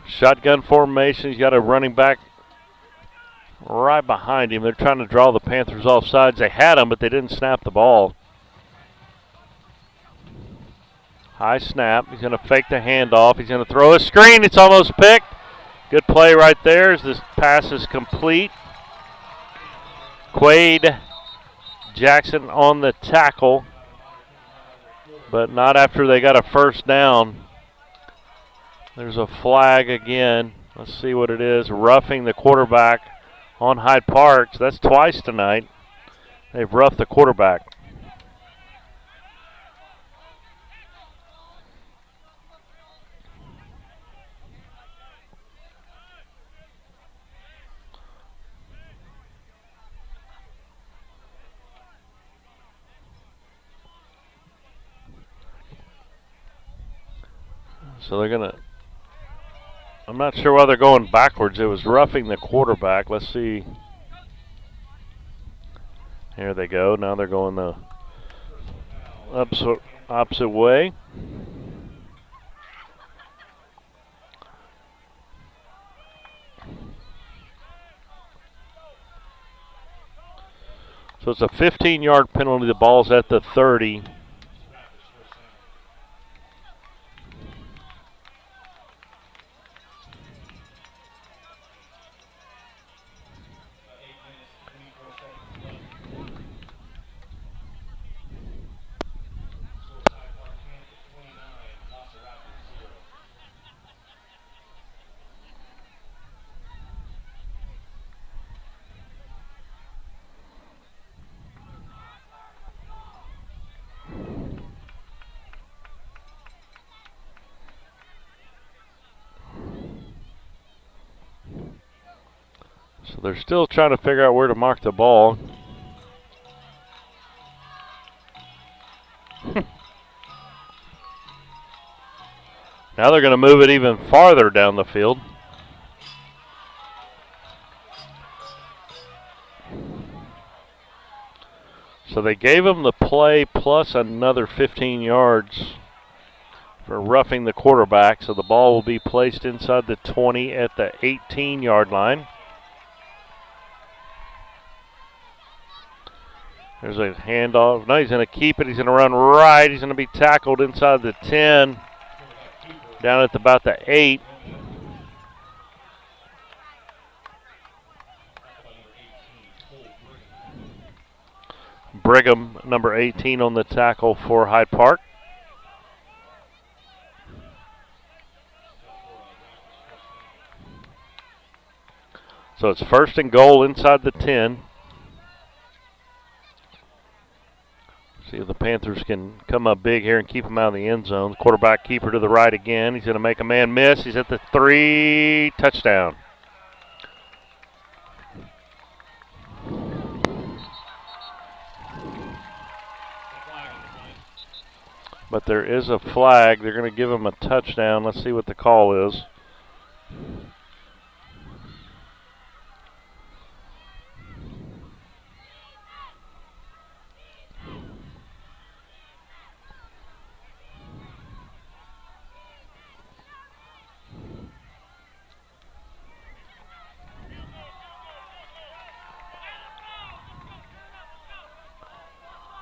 Shotgun formation. He's got a running back right behind him. They're trying to draw the Panthers off sides. They had him, but they didn't snap the ball. High snap. He's going to fake the handoff. He's going to throw a screen. It's almost picked. Good play right there as this pass is complete. Quade Jackson on the tackle, but not after they got a first down. There's a flag again. Let's see what it is. Roughing the quarterback on Hyde Park. That's twice tonight. They've roughed the quarterback. So they're going to, I'm not sure why they're going backwards. It was roughing the quarterback. Let's see. Here they go. Now they're going the opposite way. So it's a 15-yard penalty. The ball's at the 30. So they're still trying to figure out where to mark the ball. Now they're going to move it even farther down the field. So they gave them the play plus another 15 yards for roughing the quarterback. So the ball will be placed inside the 20 at the 18-yard line. There's a handoff. No, he's going to keep it. He's going to run right. He's going to be tackled inside the 10, down at about the 8. Brigham, number 18, on the tackle for Hyde Park. So it's 1st and goal inside the 10. See if the Panthers can come up big here and keep him out of the end zone. Quarterback keeper to the right again. He's going to make a man miss. He's at the 3. Touchdown. But there is a flag. They're going to give him a touchdown. Let's see what the call is.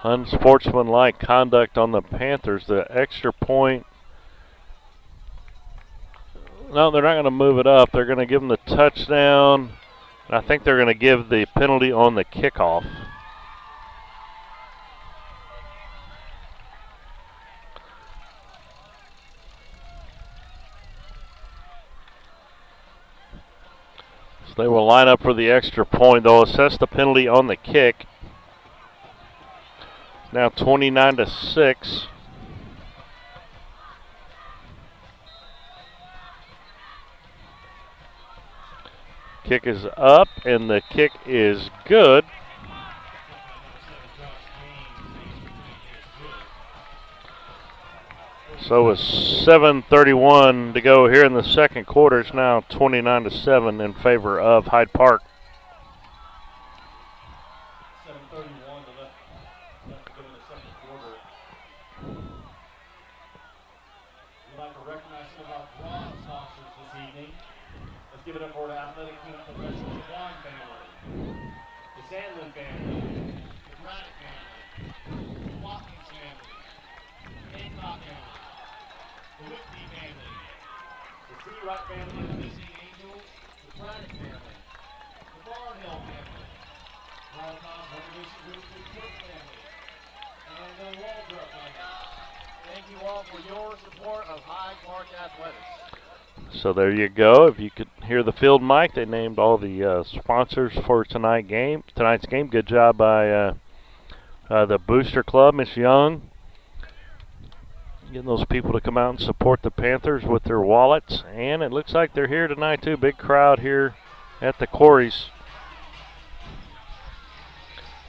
Unsportsmanlike conduct on the Panthers. The extra point. No, they're not going to move it up. They're going to give them the touchdown. And I think they're going to give the penalty on the kickoff. So they will line up for the extra point. They'll assess the penalty on the kick. Now 29-6. Kick is up, and the kick is good. So with 7:31 to go here in the second quarter, it's now 29-7 in favor of Hyde Park. 7:31 left to go in the second quarter. We'd like to recognize some of our bronze sponsors this evening. Let's give it up for the Athletic Cleanup Professionals, the Vaughn family, the Sandlin family, the Braddock family, the Watkins family, the Hancock family, the Whitney family, the Seawright family, the Missing Angels, the Braddock family, the Barnhill family, And the Waldrop family. Thank you all for your support of Hyde Park Athletics. So there you go. If you could hear the field mic, they named all the sponsors for tonight's game. Good job by the Booster Club, Miss Young, getting those people to come out and support the Panthers with their wallets. And it looks like they're here tonight too. Big crowd here at the Quarries.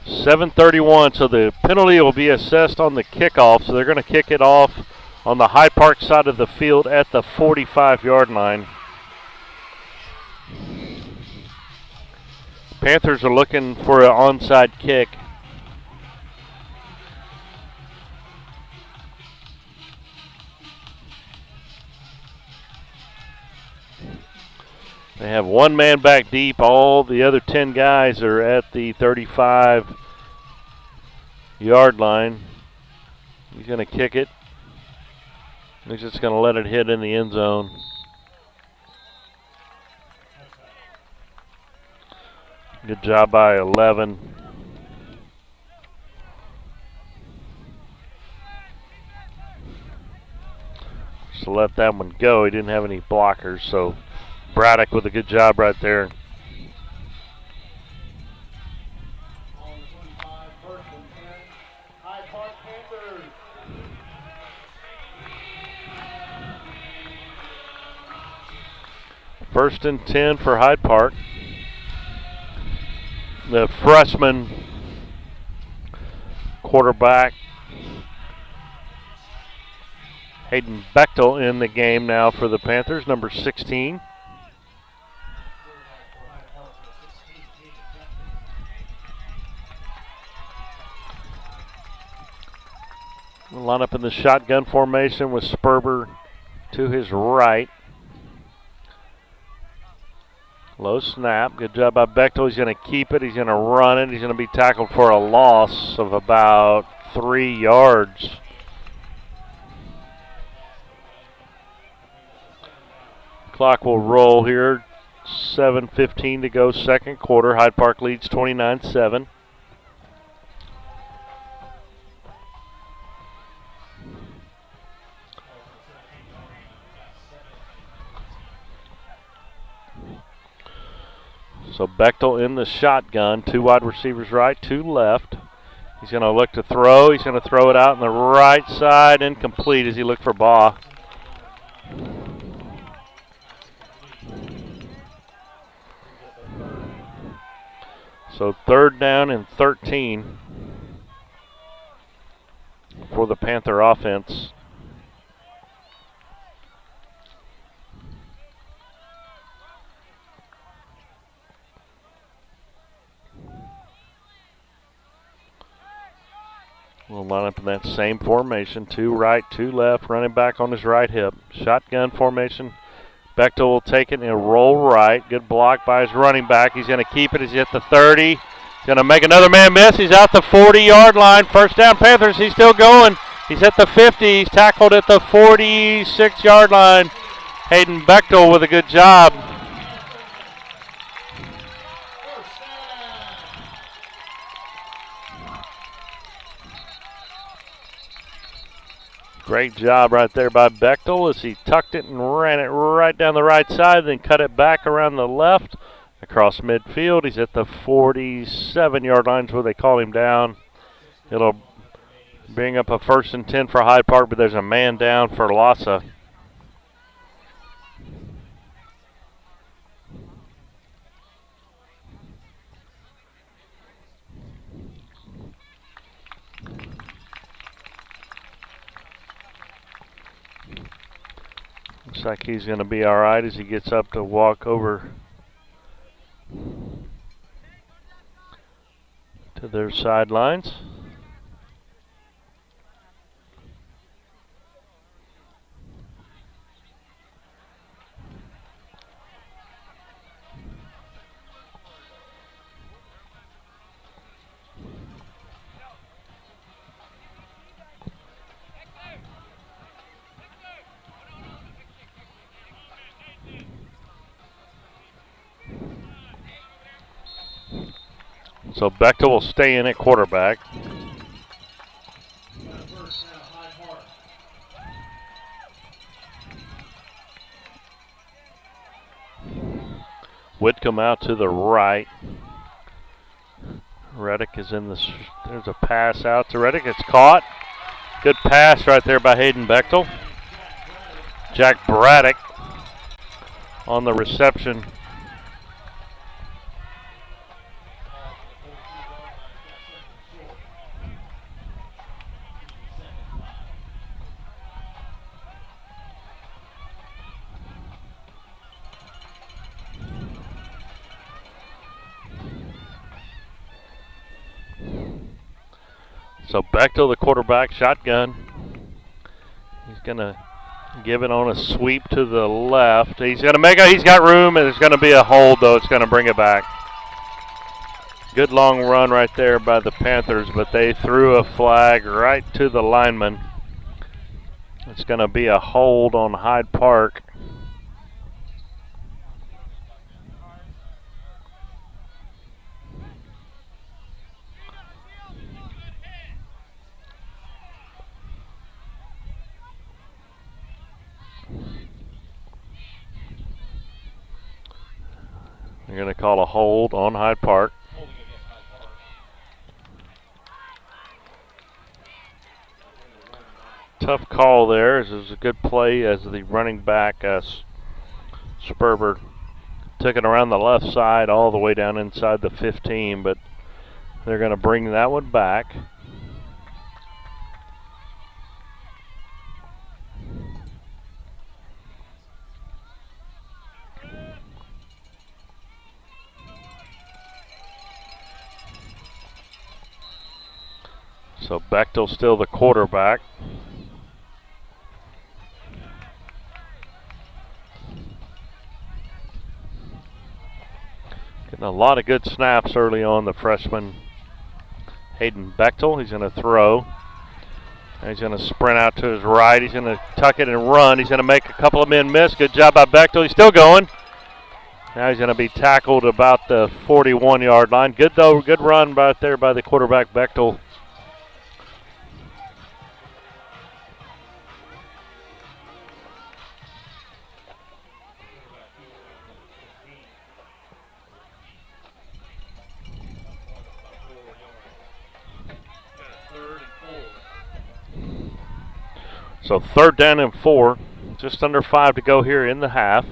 7:31, so the penalty will be assessed on the kickoff. So they're going to kick it off on the Hyde Park side of the field at the 45-yard line. Panthers are looking for an onside kick. They have one man back deep. All the other 10 guys are at the 35-yard line. He's going to kick it. He's just going to let it hit in the end zone. Good job by 11. Just let that one go. He didn't have any blockers, so Braddock with a good job right there. On the 25, first and 10, Hyde Park Panthers. First and 10 for Hyde Park. The freshman quarterback, Hayden Bechtel, in the game now for the Panthers, number 16. We'll line up in the shotgun formation with Sperber to his right. Low snap. Good job by Bechtel. He's going to keep it. He's going to run it. He's going to be tackled for a loss of about 3 yards. Clock will roll here. 7:15 to go, second quarter. Hyde Park leads 29-7. So Bechtel in the shotgun, 2 wide receivers right, 2 left. He's going to look to throw. He's going to throw it out on the right side, incomplete as he looked for Baugh. So 3rd down and 13 for the Panther offense. We'll line up in that same formation. 2 right, 2 left, running back on his right hip. Shotgun formation. Bechtel will take it and roll right. Good block by his running back. He's going to keep it. He's at the 30. He's going to make another man miss. He's out the 40-yard line. First down, Panthers. He's still going. He's at the 50. He's tackled at the 46-yard line. Hayden Bechtel with a good job. Great job right there by Bechtel as he tucked it and ran it right down the right side, then cut it back around the left across midfield. He's at the 47-yard line is where they call him down. It'll bring up a 1st and 10 for Hyde Park, but there's a man down for LASA. Looks like he's going to be all right as he gets up to walk over to their sidelines. So Bechtel will stay in at quarterback. Whitcomb out to the right. Reddick is in the, there's a pass out to Reddick. It's caught. Good pass right there by Hayden Bechtel. Jack Braddock on the reception. So Bechtel, the quarterback, shotgun. He's going to give it on a sweep to the left. He's going to make it. He's got room, and it's going to be a hold, though. It's going to bring it back. Good long run right there by the Panthers, but they threw a flag right to the lineman. It's going to be a hold on Hyde Park. They're going to call a hold on Hyde Park. Tough call there. This is a good play as the running back, Sperber, took it around the left side all the way down inside the 15, but they're going to bring that one back. So Bechtel still the quarterback. Getting a lot of good snaps early on, the freshman Hayden Bechtel. He's going to throw. And he's going to sprint out to his right. He's going to tuck it and run. He's going to make a couple of men miss. Good job by Bechtel. He's still going. Now he's going to be tackled about the 41-yard line. Good, though. Good run right there by the quarterback, Bechtel. So 3rd down and 4, just under 5 to go here in the half.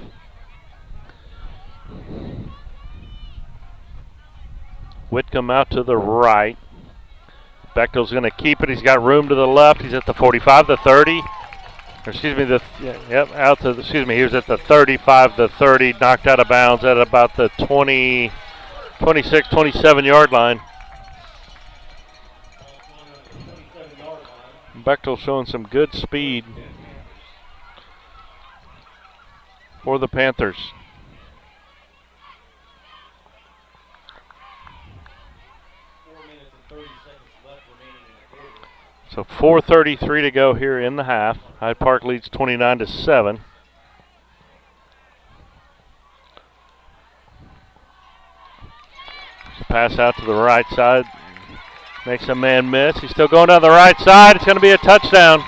Whitcomb out to the right. Bechtel's going to keep it. He's got room to the left. He's at the 45, the 30. Or excuse me, he was at the 35, the 30, knocked out of bounds at about the 26, 27-yard line. Bechtel showing some good speed for the Panthers. So 4:33 to go here in the half. Hyde Park leads 29-7. Pass out to the right side. Makes a man miss. He's still going down the right side. It's going to be a touchdown.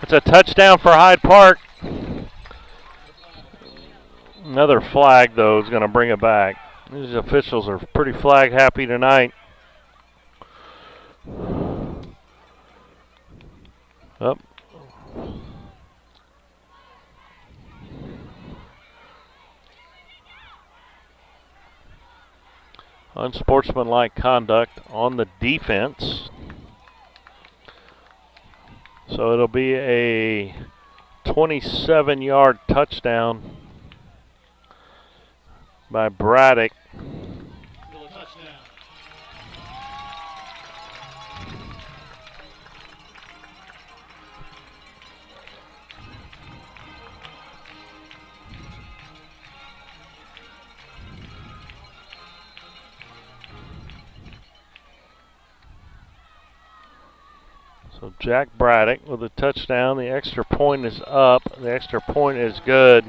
It's a touchdown for Hyde Park. Another flag, though, is going to bring it back. These officials are pretty flag happy tonight. Up. Unsportsmanlike conduct on the defense. So it'll be a 27-yard touchdown by Braddock. So Jack Braddock with a touchdown. The extra point is up. The extra point is good.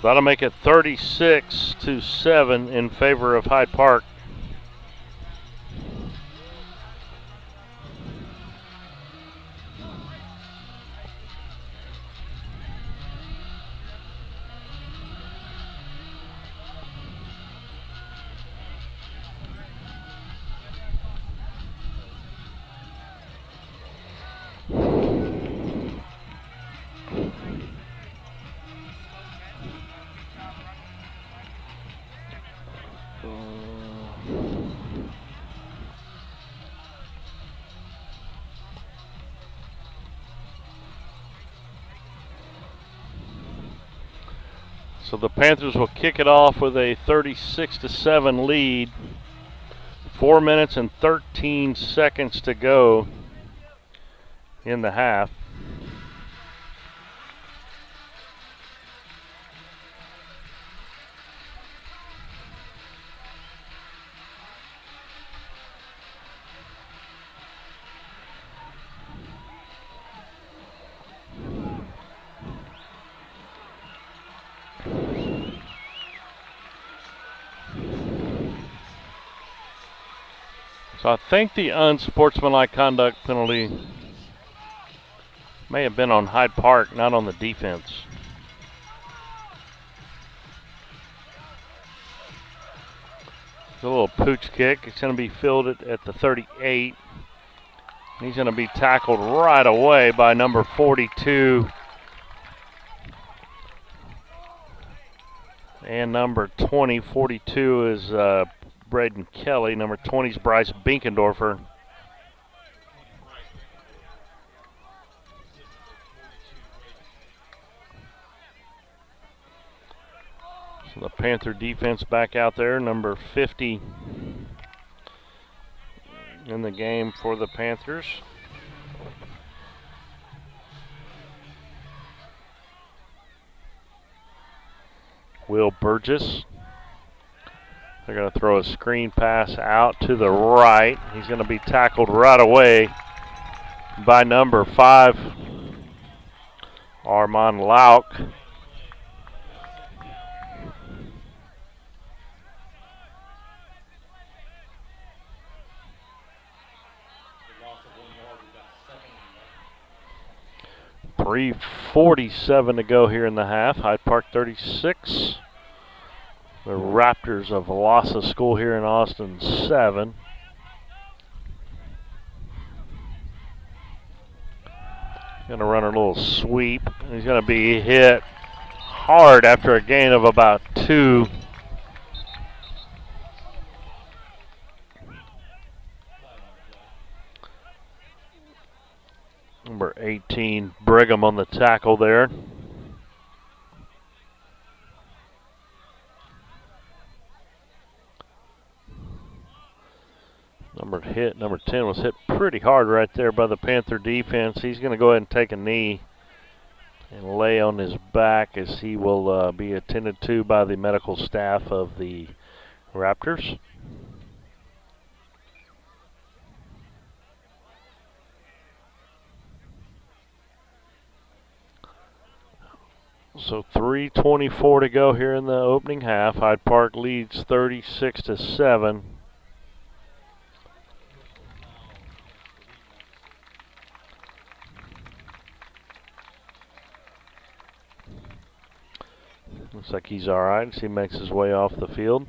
So that'll make it 36-7 in favor of Hyde Park. So the Panthers will kick it off with a 36-7 lead. 4 minutes and 13 seconds to go in the half. So I think the unsportsmanlike conduct penalty may have been on Hyde Park, not on the defense. A little pooch kick. It's going to be fielded at the 38. He's going to be tackled right away by number 42 and number 20. 42 is Braden Kelly. Number 20 is Bryce Binkendorfer. So the Panther defense back out there. Number 50 in the game for the Panthers. Will Burgess. They're going to throw a screen pass out to the right. He's going to be tackled right away by number 5, Armand Lauk. .347 to go here in the half. Hyde Park 36. The Raptors of LASA School here in Austin 7. Going to run a little sweep. He's going to be hit hard after a gain of about 2. Number 18, Brigham on the tackle there. Number 10 was hit pretty hard right there by the Panther defense. He's going to go ahead and take a knee and lay on his back as he will be attended to by the medical staff of the Raptors. So 3:24 to go here in the opening half. Hyde Park leads 36-7. Looks like he's all right as he makes his way off the field.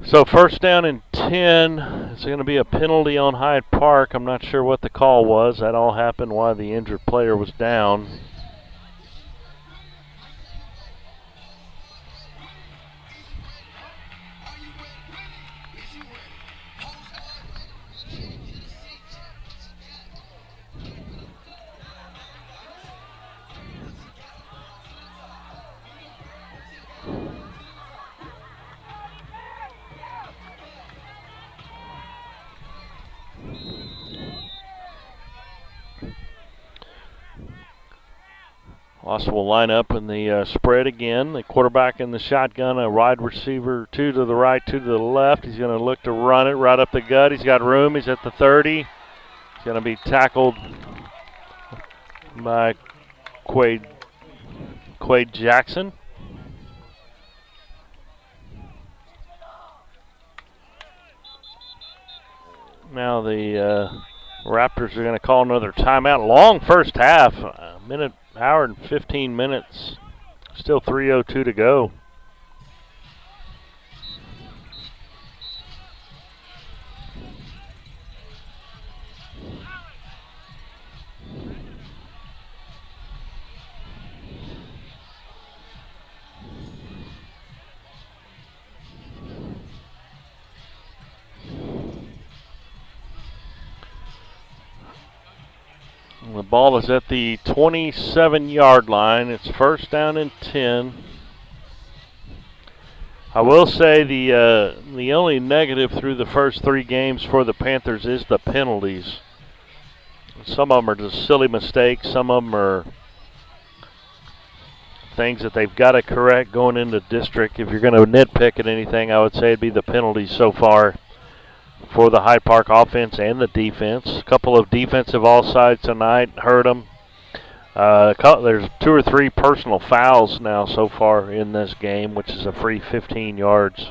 So first down and 10. It's going to be a penalty on Hyde Park. I'm not sure what the call was. That all happened while the injured player was down. LASA will line up in the spread again. The quarterback in the shotgun, a wide receiver, 2 to the right, 2 to the left. He's going to look to run it right up the gut. He's got room. He's at the 30. He's going to be tackled by Quade Jackson. Now the Raptors are going to call another timeout. Long first half, hour and 15 minutes. Still 3:02 to go. The ball is at the 27-yard line. It's first down and 10. I will say the only negative through the first 3 games for the Panthers is the penalties. Some of them are just silly mistakes. Some of them are things that they've got to correct going into district. If you're going to nitpick at anything, I would say it'd be the penalties so far for the Hyde Park offense and the defense. A couple of defensive offsides tonight hurt them. There's 2 or 3 personal fouls now so far in this game, which is a free 15 yards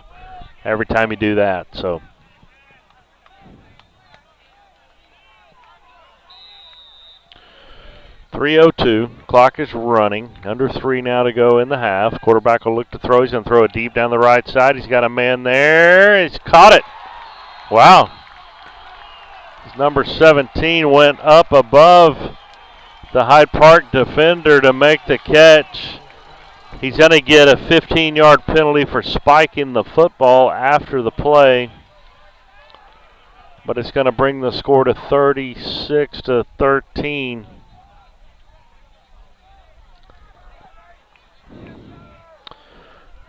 every time you do that. So 3:02. Clock is running. Under 3 now to go in the half. Quarterback will look to throw. He's going to throw it deep down the right side. He's got a man there. He's caught it. Wow. His number 17 went up above the Hyde Park defender to make the catch. He's going to get a 15-yard penalty for spiking the football after the play. But it's going to bring the score to 36-13.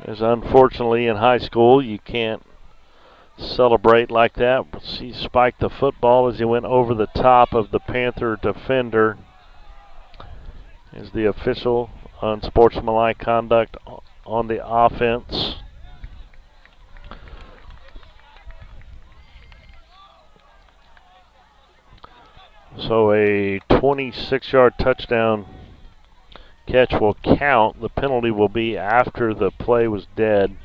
As unfortunately in high school you can't celebrate like that. He spiked the football as he went over the top of the Panther defender. Is the official unsportsmanlike conduct on the offense. So a 26-yard touchdown catch will count. The penalty will be after the play was dead.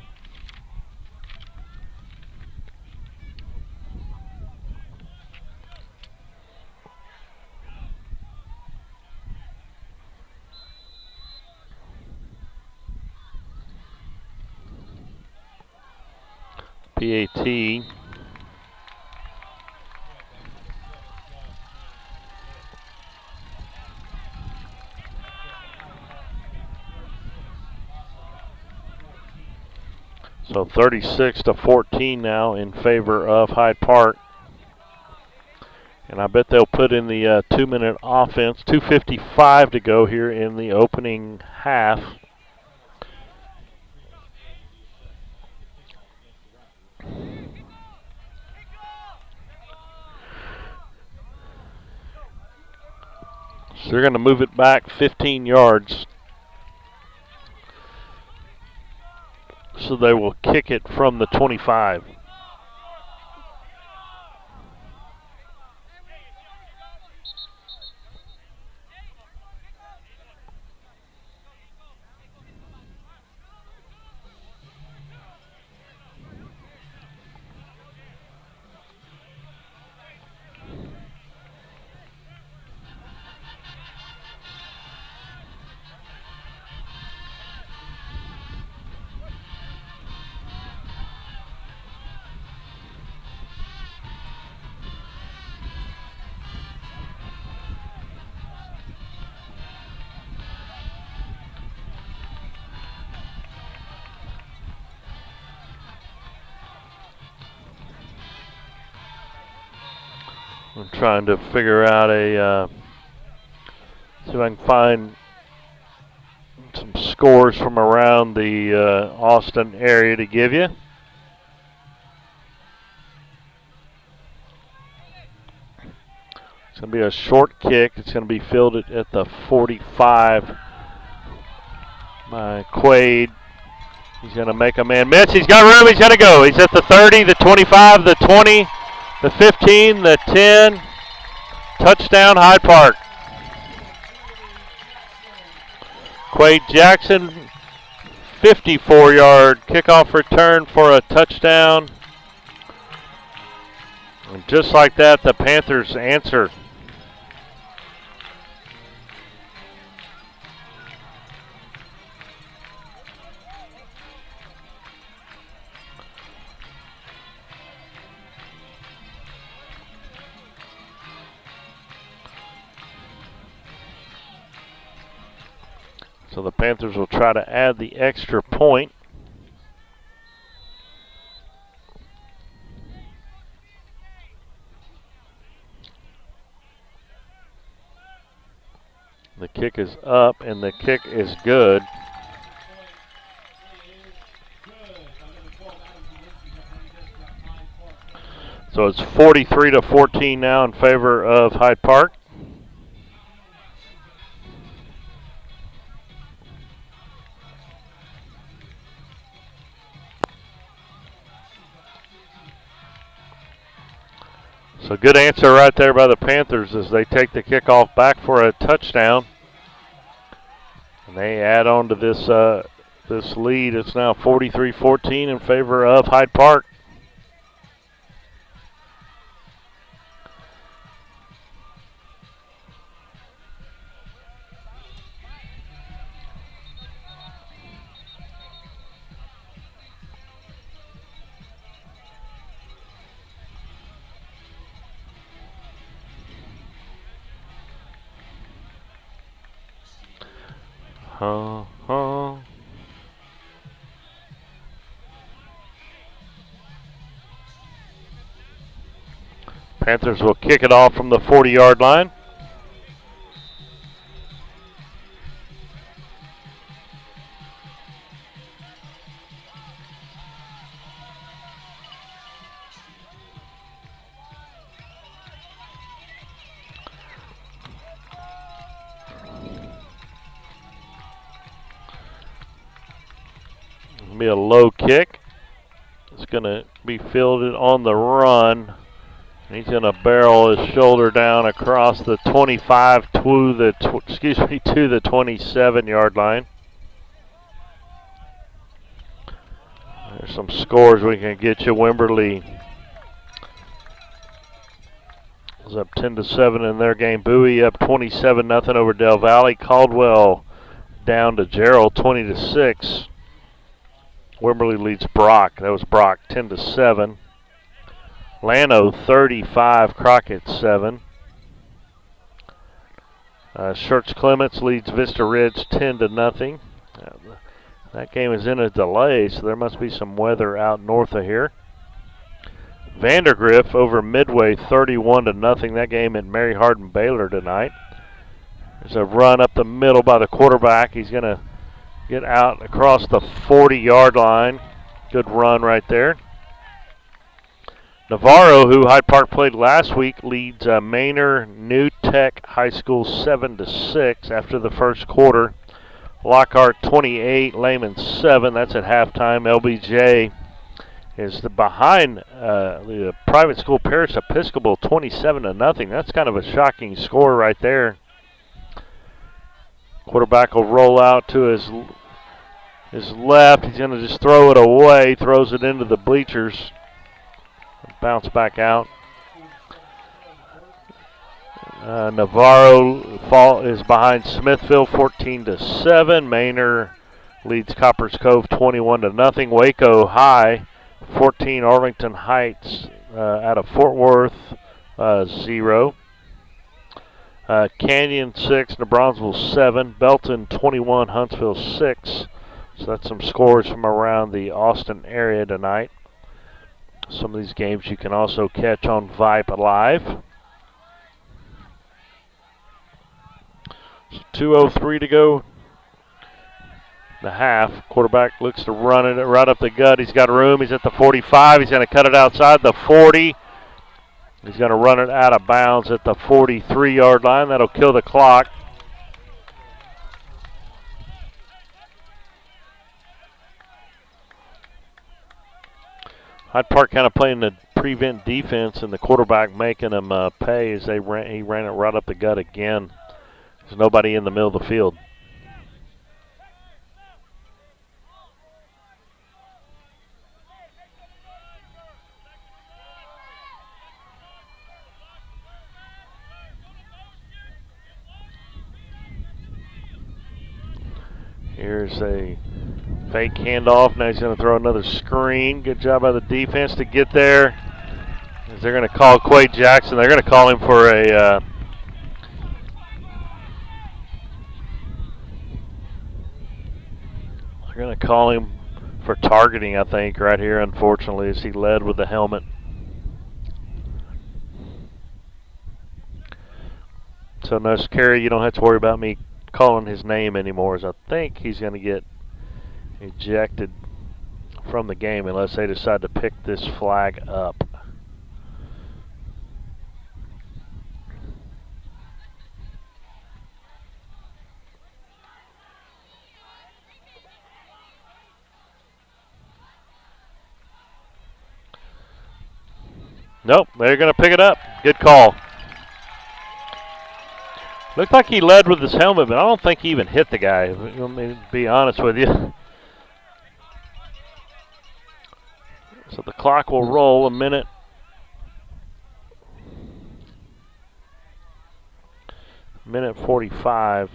PAT. So 36-14 now in favor of Hyde Park. And I bet they'll put in the 2-minute offense. 2:55 to go here in the opening half. So they're going to move it back 15 yards. So they will kick it from the 25. I'm trying to figure out see if I can find some scores from around the Austin area to give you. It's going to be a short kick. It's going to be fielded at the 45 Quaid. He's going to make a man miss. He's got room. He's going to go. He's at the 30, the 25, the 20, the 15, the 10. Touchdown, Hyde Park. Quaid Jackson, 54-yard kickoff return for a touchdown. And just like that, the Panthers answer. So the Panthers will try to add the extra point. The kick is up and the kick is good. So it's 43-14 now in favor of Hyde Park. So good answer right there by the Panthers as they take the kickoff back for a touchdown. And they add on to this this lead. It's now 43-14 in favor of Hyde Park. Panthers will kick it off from the 40-yard line. Be a low kick. It's going to be fielded on the run. He's going to barrel his shoulder down across the 25 to the 27-yard line. There's some scores we can get you. Wimberley is up 10-7 in their game. Bowie up 27-0 over Del Valle. Caldwell down to Gerald 20-6. Wimberley leads Brock. That was Brock 10-7. Llano 35, Crockett 7. Schertz Clements leads Vista Ridge 10-0. That game is in a delay, so there must be some weather out north of here. Vandergrift over Midway 31-0. That game at Mary Hardin Baylor tonight. There's a run up the middle by the quarterback. He's going to get out across the 40-yard line. Good run right there. Navarro, who Hyde Park played last week, leads Manor New Tech High School 7-6 after the first quarter. Lockhart 28, Lehman 7. That's at halftime. LBJ is behind the private school Parish Episcopal 27-0. That's kind of a shocking score right there. Quarterback will roll out to his left. He's going to just throw it away. Throws it into the bleachers. Bounce back out. Navarro is behind Smithville 14-7. Manor leads Coppers Cove 21-0. Waco High 14. Arlington Heights out of Fort Worth 0. Canyon 6. New Braunfels 7. Belton 21. Huntsville 6. So that's some scores from around the Austin area tonight. Some of these games you can also catch on Vype Live. So 2:03 to go. The half. Quarterback looks to run it right up the gut. He's got room. He's at the 45. He's going to cut it outside the 40. He's going to run it out of bounds at the 43-yard line. That'll kill the clock. Hyde Park kind of playing the prevent defense, and the quarterback making them pay as he ran it right up the gut again. There's nobody in the middle of the field. Here's a fake handoff. Now he's going to throw another screen. Good job by the defense to get there. As they're going to call Quade Jackson. They're going to call him for a they're going to call him for targeting, I think, right here, unfortunately, as he led with the helmet. So no carry. You don't have to worry about me calling his name anymore, as I think he's going to get ejected from the game unless they decide to pick this flag up. Nope, they're going to pick it up. Good call. Looked like he led with his helmet, but I don't think he even hit the guy. Let me be honest with you. So the clock will roll a minute. Minute 45.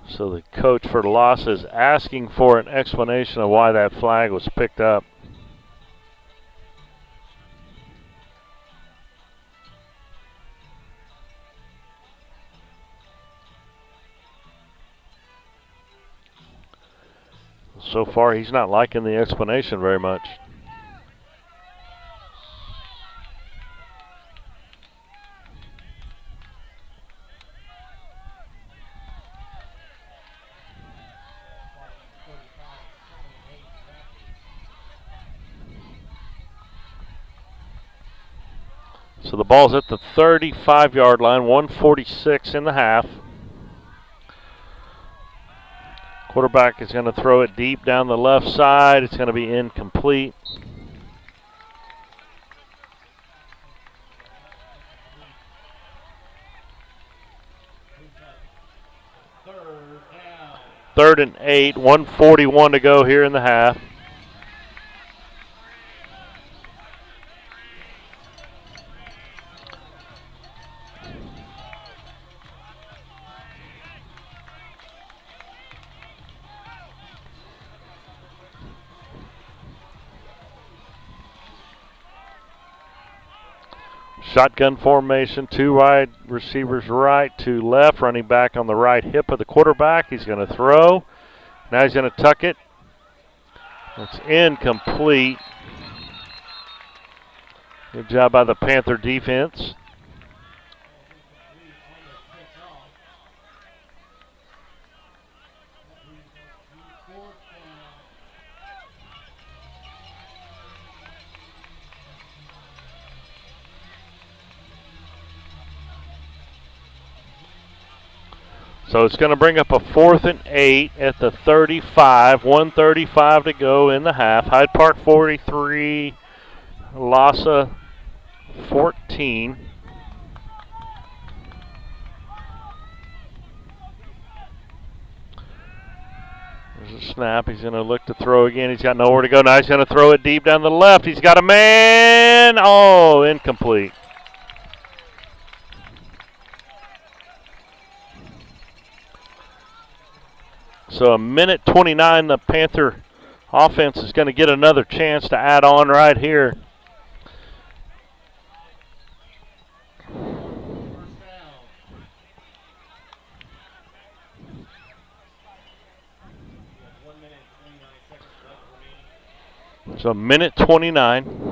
So the coach for LASA is asking for an explanation of why that flag was picked up. So far, he's not liking the explanation very much. So the ball's at the 35-yard line, 146 in the half. Quarterback is going to throw it deep down the left side. It's going to be incomplete. Third and 8, 1:41 to go here in the half. Shotgun formation, two wide receivers right, two left, running back on the right hip of the quarterback. He's going to throw. Now he's going to tuck it. It's incomplete. Good job by the Panther defense. So it's going to bring up a 4th and 8 at the 35. 1:35 to go in the half. Hyde Park 43, LASA 14. There's a snap. He's going to look to throw again. He's got nowhere to go. Now he's going to throw it deep down the left. He's got a man. Oh, incomplete. So a minute 29, the Panther offense is going to get another chance to add on right here. So a minute 29.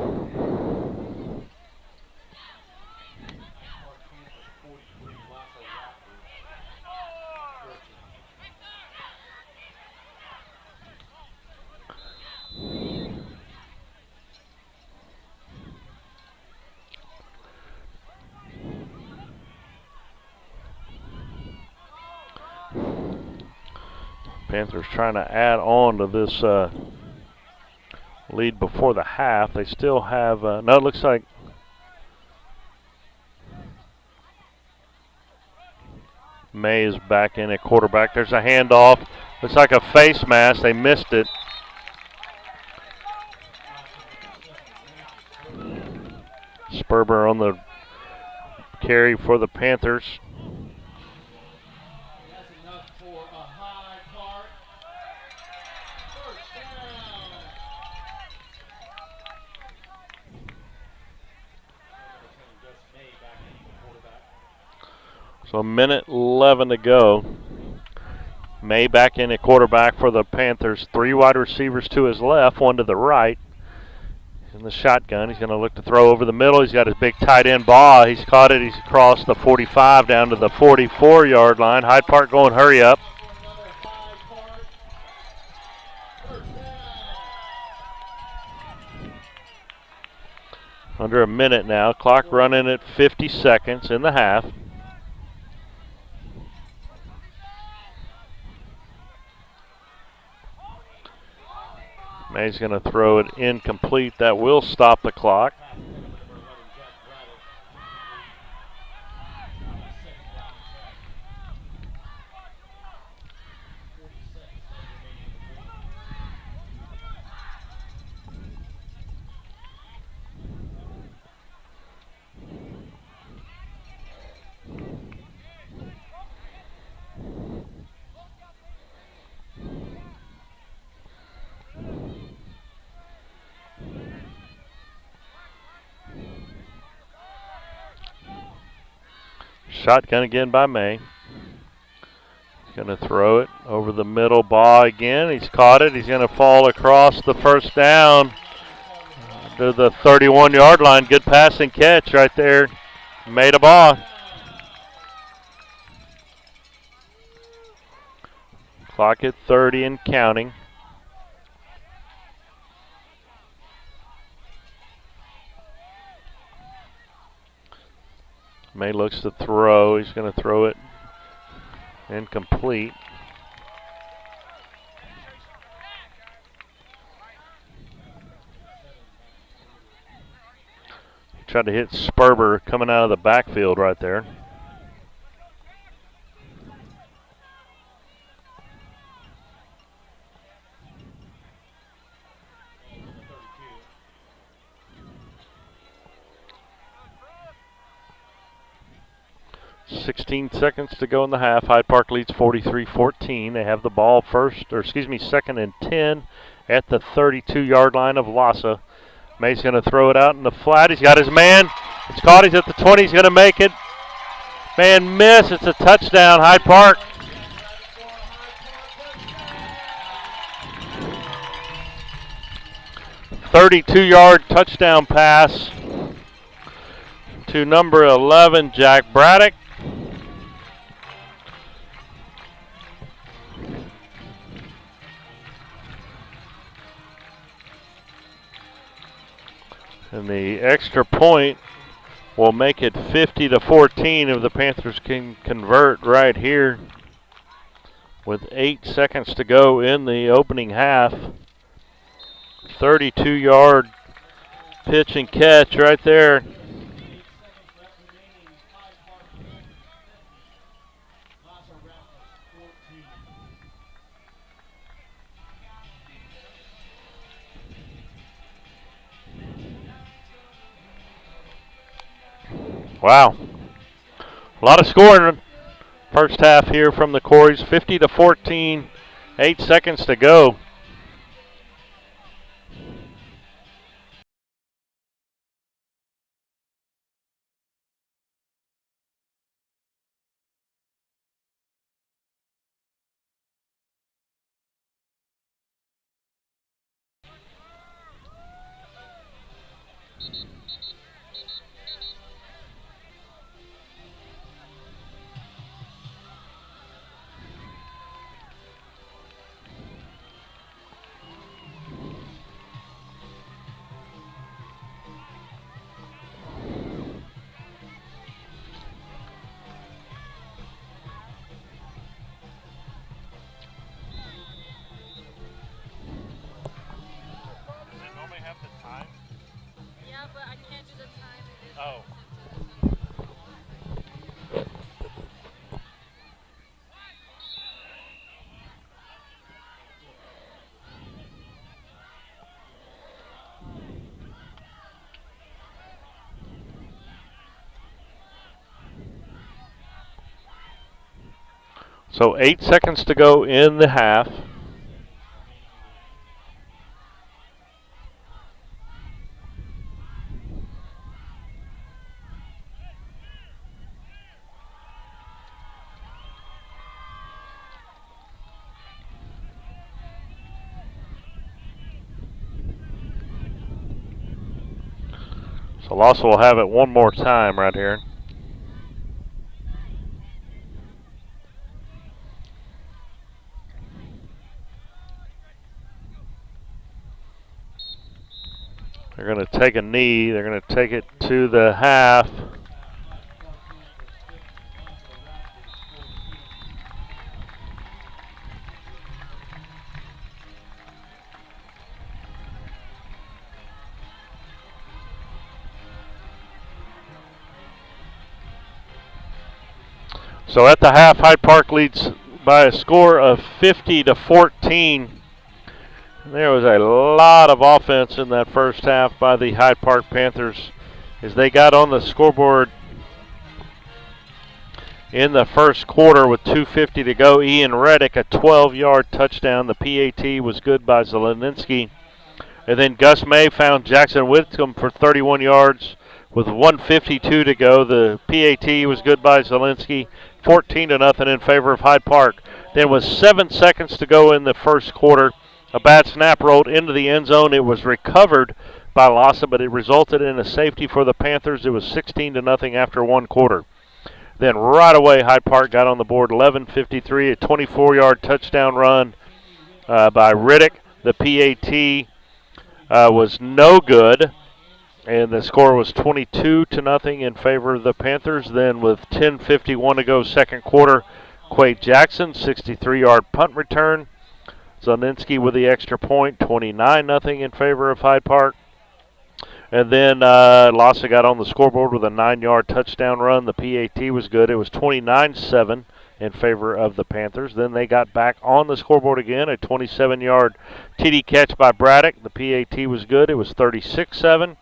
Panthers trying to add on to this lead before the half. They still have, no, it looks like May is back in at quarterback. There's a handoff. Looks like a face mask. They missed it. Sperber on the carry for the Panthers. That's enough for a high Park. First down. So a minute 11 to go. May back in at quarterback for the Panthers. 3 wide receivers to his left, 1 to the right. He's in the shotgun. He's going to look to throw over the middle. He's got his big tight end ball. He's caught it. He's across the 45 down to the 44-yard line. Hyde Park going hurry up. Under a minute now. Clock running at 50 seconds in the half. May's going to throw it incomplete. That will stop the clock. Shotgun again by May. He's going to throw it over the middle ball again. He's caught it. He's going to fall across the first down to the 31-yard line. Good pass and catch right there. Made a ball. Clock at 30 and counting. May looks to throw. He's going to throw it incomplete. He tried to hit Sperber coming out of the backfield right there. .16 seconds to go in the half. Hyde Park leads 43-14. They have the ball second and 10 at the 32-yard line of LASA. May's going to throw it out in the flat. He's got his man. It's caught. He's at the 20. He's going to make it. Man, miss. It's a touchdown, Hyde Park. .32-yard touchdown pass to number 11, Jack Braddock. And the extra point will make it 50-14 if the Panthers can convert right here with 8 seconds to go in the opening half. 32-yard pitch and catch right there. Wow. A lot of scoring first half here from the Corys. 50-14, 8 seconds to go. So 8 seconds to go in the half. So LASA will have it one more time right here. They're going to take a knee. They're going to take it to the half. So at the half, Hyde Park leads by a score of 50-14. There was a lot of offense in that first half by the Hyde Park Panthers as they got on the scoreboard in the first quarter with 2:50 to go. Ian Reddick, a 12-yard touchdown. The PAT was good by Zeleninsky. And then Gus May found Jackson Whitcomb for 31 yards with 1:52 to go. The PAT was good by Zelensky, 14-0 in favor of Hyde Park. Then with 7 seconds to go in the first quarter, a bad snap rolled into the end zone. It was recovered by LASA, but it resulted in a safety for the Panthers. It was 16-0 after one quarter. Then right away, Hyde Park got on the board, 11:53, a 24-yard touchdown run by Riddick. The PAT was no good, and the score was 22-0 in favor of the Panthers. Then with 10:51 to go second quarter, Quade Jackson, 63-yard punt return. Zelensky with the extra point, 29-0 in favor of Hyde Park. And then LASA got on the scoreboard with a 9-yard touchdown run. The PAT was good. It was 29-7 in favor of the Panthers. Then they got back on the scoreboard again, a 27-yard TD catch by Braddock. The PAT was good. It was 36-7.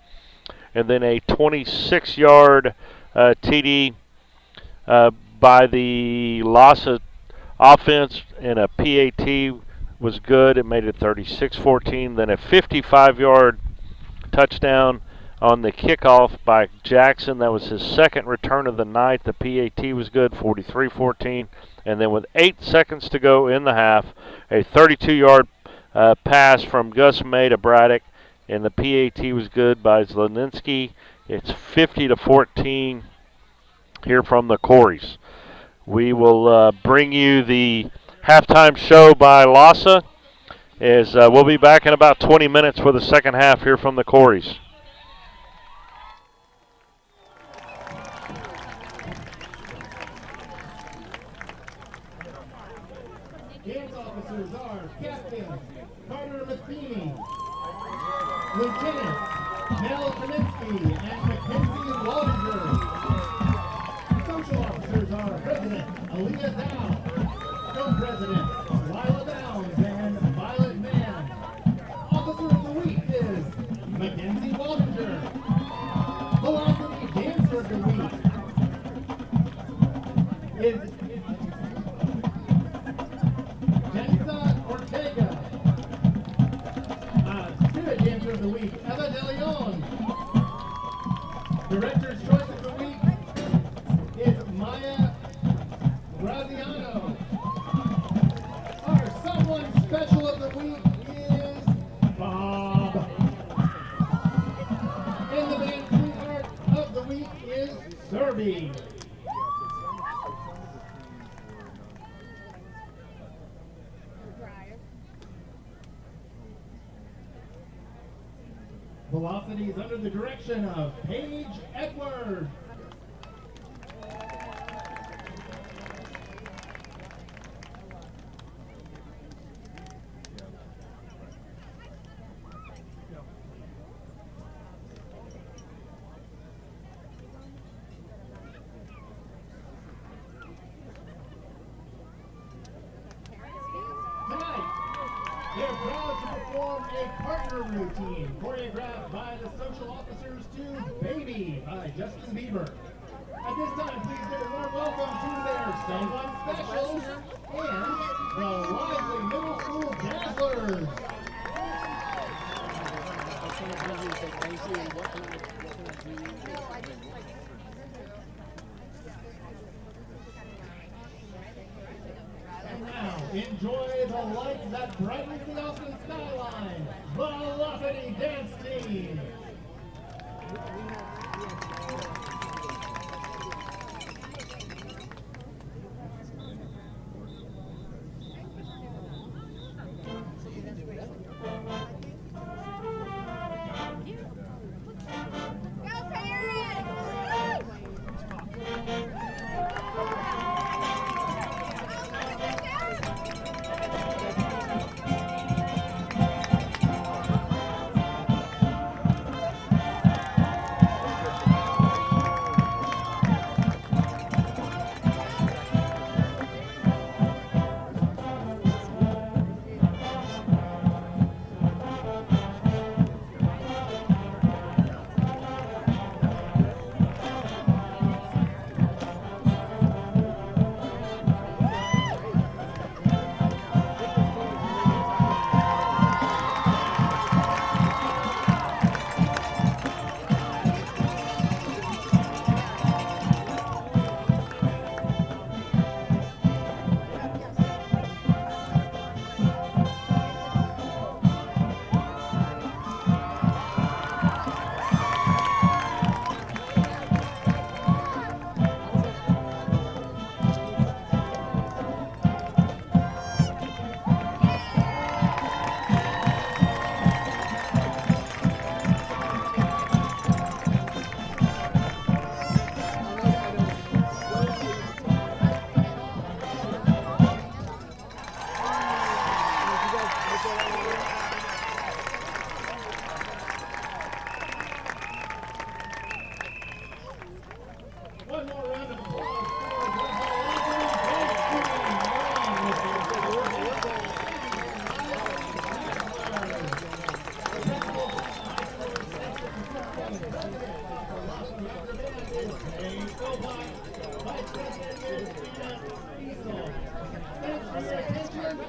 And then a 26-yard TD by the LASA offense, and a PAT was good. It made it 36-14. Then a 55-yard touchdown on the kickoff by Jackson. That was his second return of the night. The PAT was good, 43-14. And then with 8 seconds to go in the half, a 32-yard pass from Gus May to Braddock, and the PAT was good by Zeleninsky. It's 50-14 here from the Corys. We will bring you the halftime show by LASA, as we'll be back in about 20 minutes for the second half here from the Corys. Games officers are Captain Carter Matheny, Lieutenant Mel Kaminsky, and Mackenzie Waldinger. Social officers are President Aaliyah Dow, Co-President Lila Downs, and Violet Mann. Officer of the Week is Mackenzie Waldinger. Velocity Dancer of the Week is Jensa Ortega. Spirit Dancer of the Week, Eva De Leon. Director's Choice of the Week is Maya Graziano. Our Someone Special of the Week is Bob. And the band sweetheart of the week is Serby. Velocity is under the direction of Paige Edwards. They're proud to perform a partner routine choreographed by the social officers to Baby by Justin Bieber. At this time, please give a warm welcome to their Someone Special, and the Lively Middle School Dazzlers. And now, enjoy the light that brightens the Austin skyline, the Velocity Dance Team. One more round of applause for the Thanks for your attention.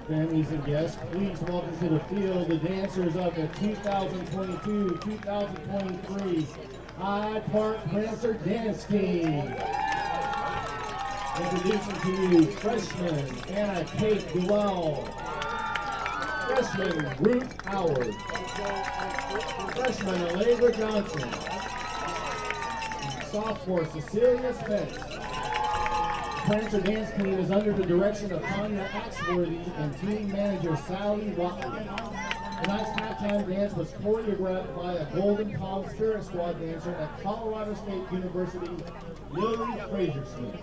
Families and guests, please welcome to the field the dancers of the 2022-2023 Hyde Park Prancer Dance Team. Introducing to you freshman Anna Kate Duell, freshman Ruth Howard, freshman Allegra Johnson, and sophomore Cecilia Spence. The Prancer Dance Team is under the direction of Tanya Axworthy and team manager Sally Watley. Tonight's halftime dance was choreographed by a Golden Palm Spirit Squad dancer at Colorado State University, Lily Fraser-Smith.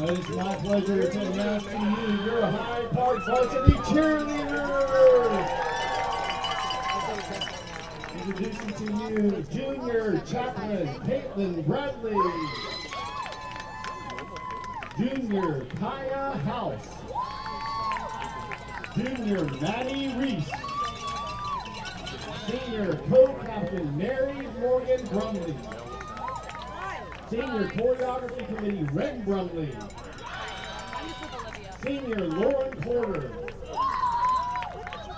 It's my pleasure to announce to you your Hyde Park varsity cheerleaders. Introducing to you junior chaplain Caitlin Bradley, junior Kaya House, junior Maddie Reese, senior co-captain Mary Morgan Brumley, senior choreography committee Ren Brumley, senior Lauren Porter,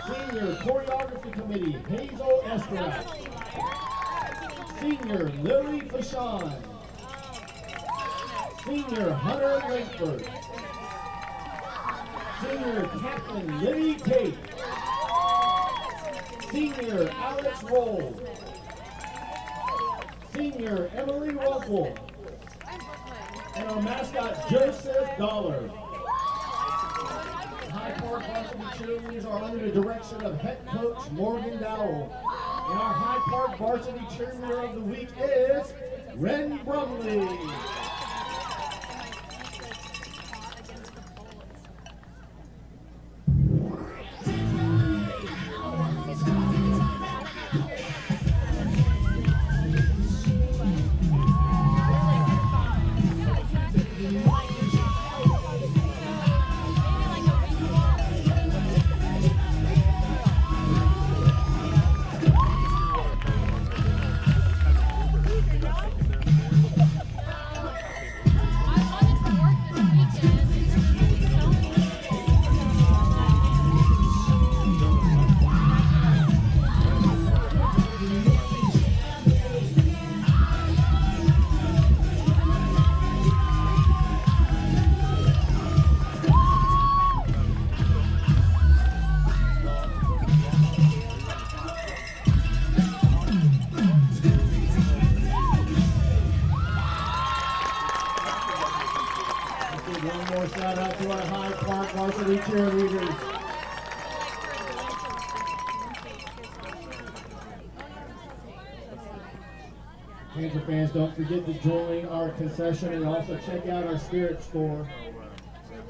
senior choreography committee Hazel Esterac, senior Lily Fashawn, senior Hunter Langford, senior captain Libby Tate, senior Alex Roll, senior Emily Ruffle, and our mascot Joseph Dollar. Hyde Park varsity cheerleaders are under the direction of head coach Morgan Dowell. And our Hyde Park varsity cheerleader of the week is Ren Brumley. One more shout out to our Hyde Park varsity cheerleaders. Ranger fans, don't forget to join our concession and also check out our spirit store.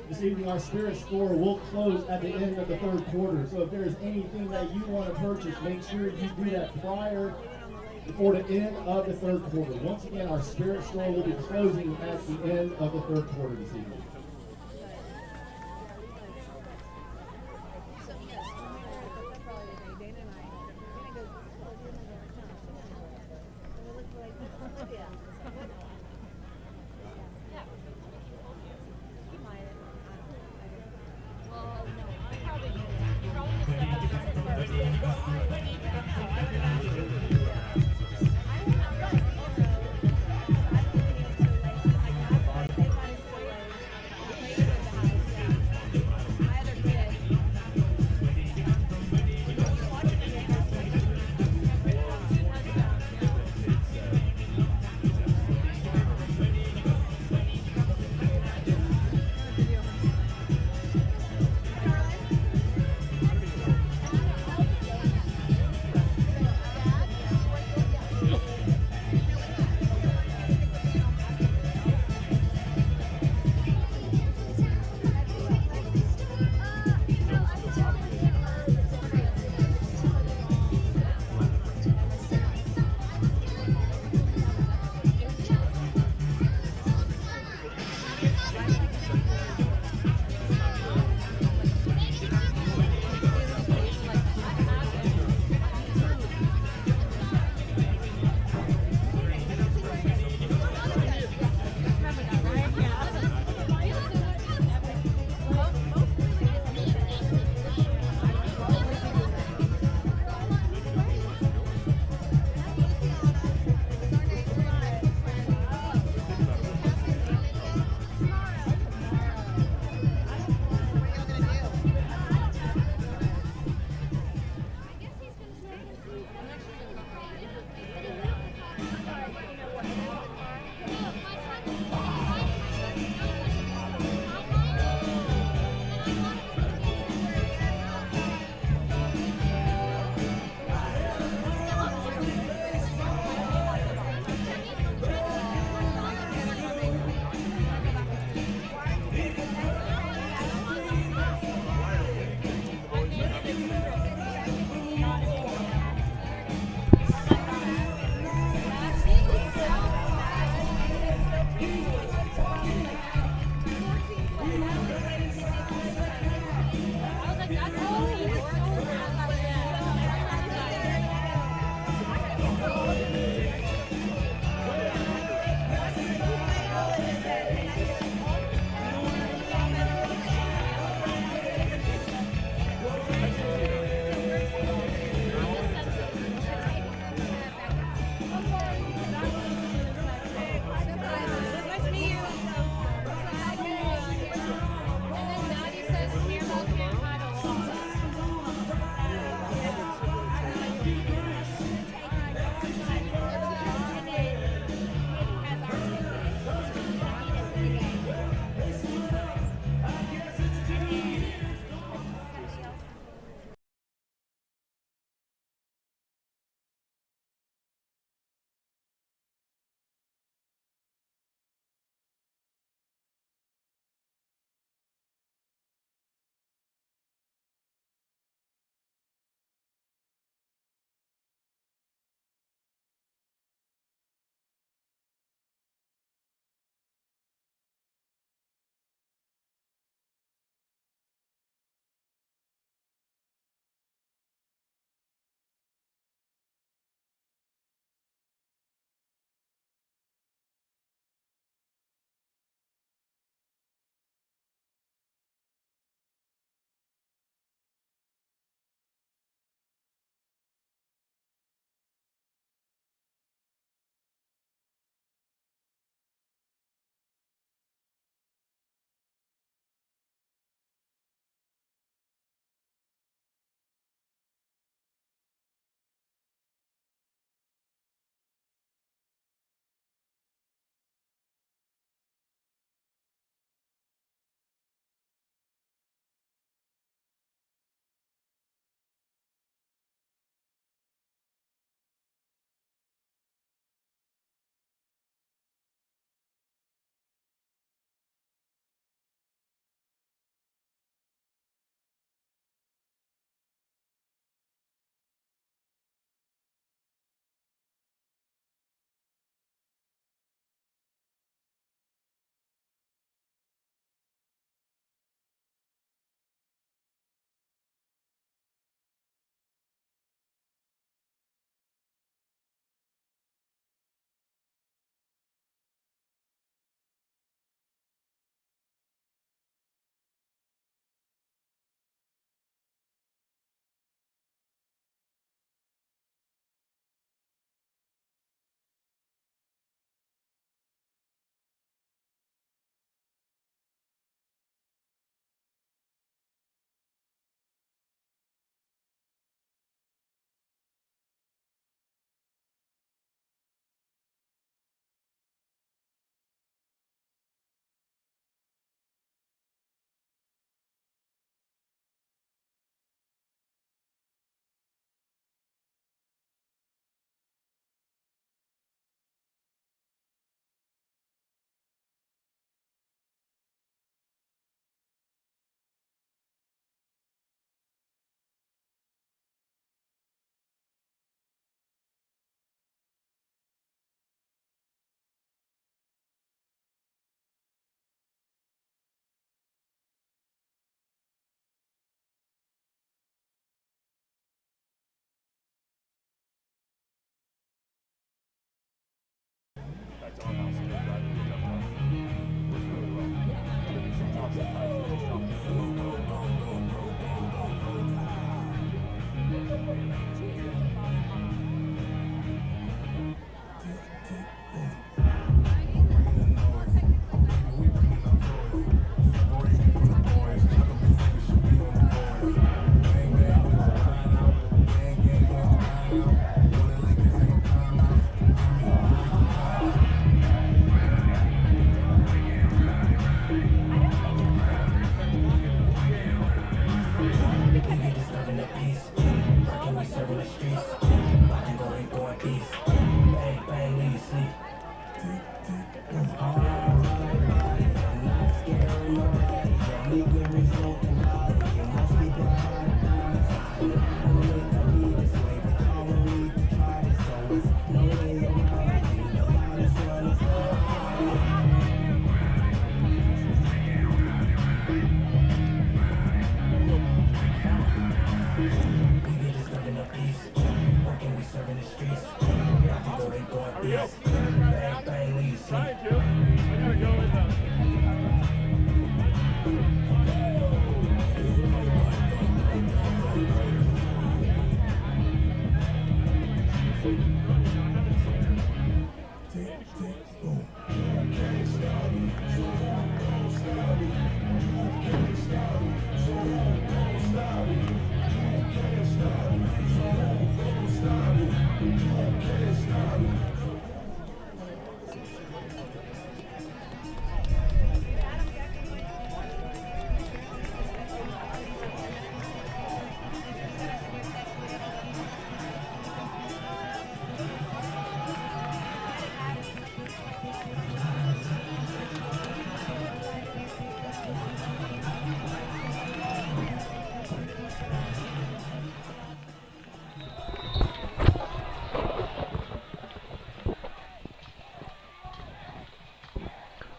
This evening our spirit store will close at the end of the third quarter. So if there's anything that you want to purchase, make sure you do that before the end of the third quarter. Once again, our spirit store will be closing at the end of the third quarter this evening. a piece. Working, we serving the streets. Lock and go, ain't going east. Bang, bang, leave you sleep. Alright, I'm not scared of nobody. Your meek memories don't deny. You must be blind. I don't need to be this way, but I don't need to try this. So it's no way around. You the loudest one is we be disturbing the peace. Working, we serving the streets. Lock and go, ain't going east. Bang, bang, leave you sleep.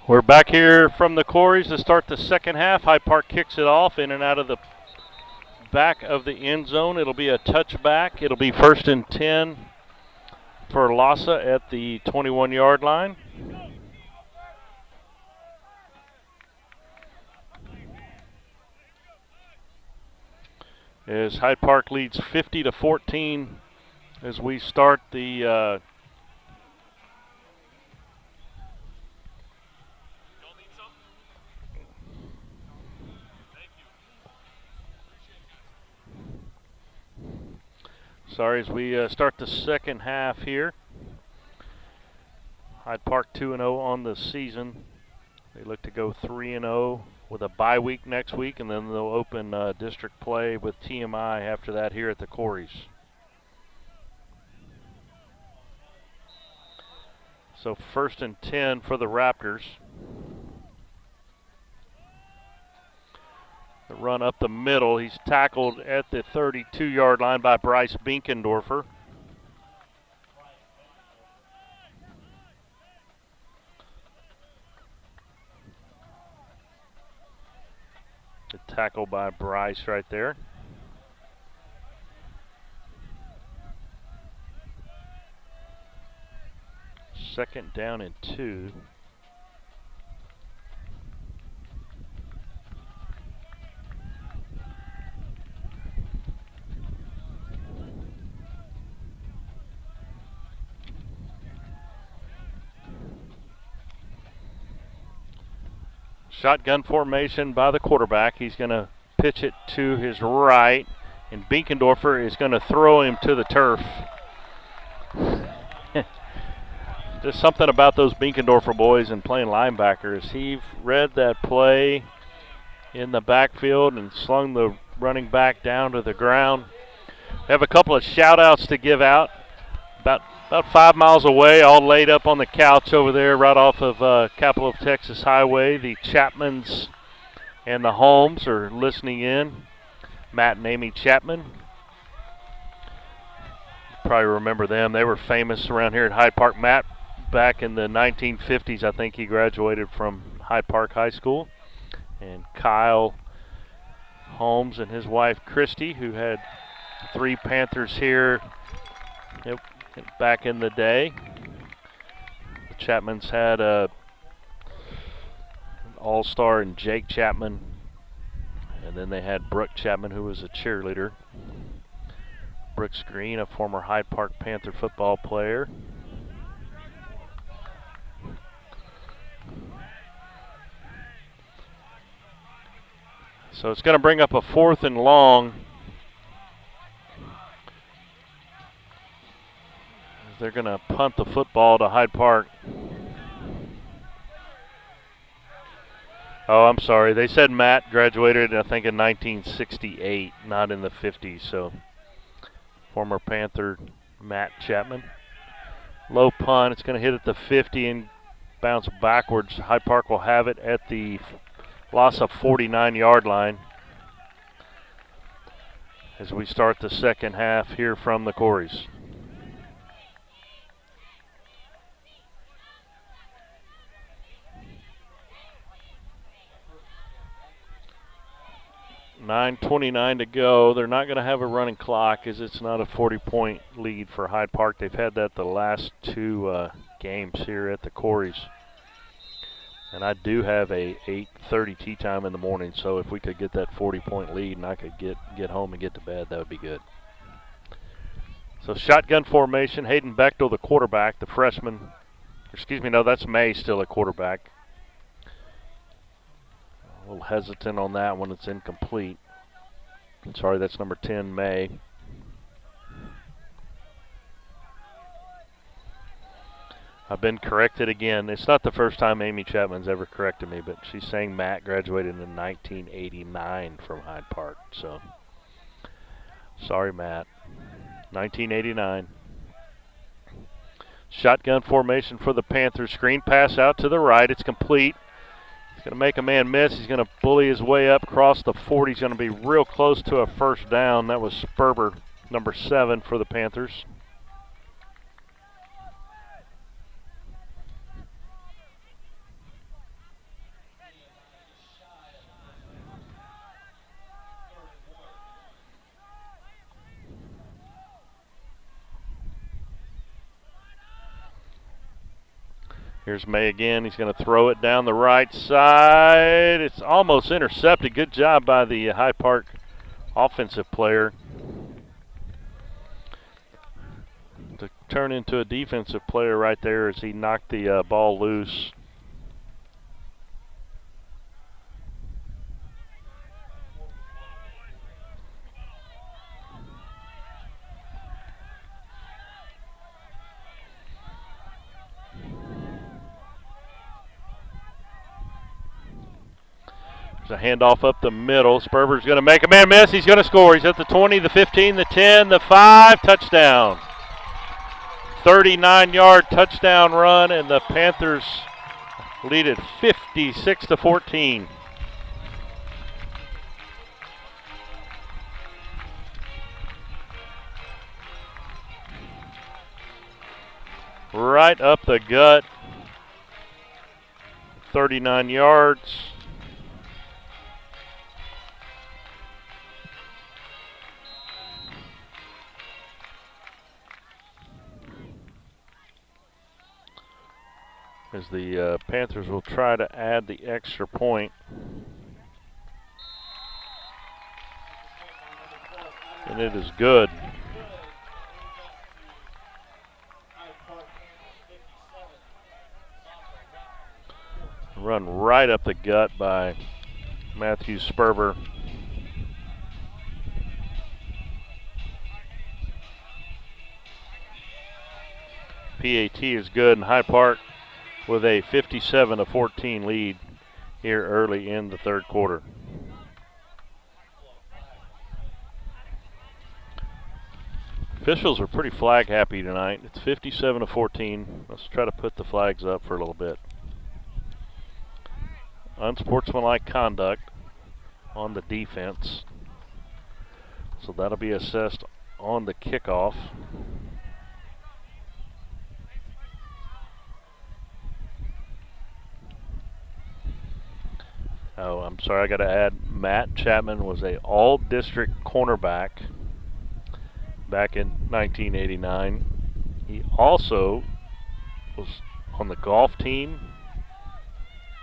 We're back here from the quarries to start the second half. Hyde Park kicks it off in and out of the back of the end zone. It'll be a touchback. It'll be 1st and 10 for LASA at the 21-yard line. As Hyde Park leads 50-14 as we start the as we start the second half here. Hyde Park 2-0 on the season. They look to go 3-0 with a bye week next week, and then they'll open district play with TMI after that here at the quarries. So 1st and 10 for the Raptors. The run up the middle. He's tackled at the 32-yard line by Bryce Binkendorfer. The tackle by Bryce right there. Second down and 2. Shotgun formation by the quarterback. He's going to pitch it to his right, and Binkendorfer is going to throw him to the turf. Just something about those Binkendorfer boys and playing linebackers. He read that play in the backfield and slung the running back down to the ground. We have a couple of shout-outs to give out. About 5 miles away, all laid up on the couch over there right off of Capital of Texas Highway. The Chapmans and the Holmes are listening in. Matt and Amy Chapman. Probably remember them. They were famous around here at Hyde Park. Matt, back in the 1950s, I think he graduated from Hyde Park High School. And Kyle Holmes and his wife Christy, who had 3 Panthers here back in the day. The Chapmans had an all-star in Jake Chapman, and then they had Brooke Chapman, who was a cheerleader. Brooks Green, a former Hyde Park Panther football player. So it's going to bring up a 4th and long. They're going to punt the football to Hyde Park. Oh, I'm sorry. They said Matt graduated, I think, in 1968, not in the 50s. So, former Panther Matt Chapman. Low punt. It's going to hit at the 50 and bounce backwards. Hyde Park will have it at the LASA 49-yard line as we start the second half here from the Corys. .29 to go. They're not going to have a running clock as it's not a 40-point lead for Hyde Park. They've had that the last two games here at the Corys. And I do have a 8:30 tea time in the morning, so if we could get that 40-point lead and I could get home and get to bed, that would be good. So shotgun formation, Hayden Bechtel, the quarterback, the freshman. Excuse me, no, that's May still at quarterback. A little hesitant on that one. It's incomplete. I'm sorry, that's number 10, May. I've been corrected again. It's not the first time Amy Chapman's ever corrected me, but she's saying Matt graduated in 1989 from Hyde Park. So, sorry, Matt. 1989. Shotgun formation for the Panthers. Screen pass out to the right. It's complete. He's going to make a man miss. He's going to bully his way up across the 40. He's going to be real close to a first down. That was Sperber, number 7 for the Panthers. Here's May again. He's going to throw it down the right side. It's almost intercepted. Good job by the Hyde Park offensive player to turn into a defensive player right there as he knocked the ball loose. There's a handoff up the middle. Sperber's going to make a man miss. He's going to score. He's at the 20, the 15, the 10, the 5. Touchdown. 39-yard touchdown run, and the Panthers lead it 56-14. Right up the gut. 39 yards. As the Panthers will try to add the extra point. And it is good. Run right up the gut by Matthew Sperber. PAT is good, and Hyde Park with a 57-14 lead here early in the third quarter. Officials are pretty flag happy tonight. It's 57-14. Let's try to put the flags up for a little bit. Unsportsmanlike conduct on the defense. So that'll be assessed on the kickoff. Oh, I'm sorry, I got to add, Matt Chapman was a all-district cornerback back in 1989. He also was on the golf team,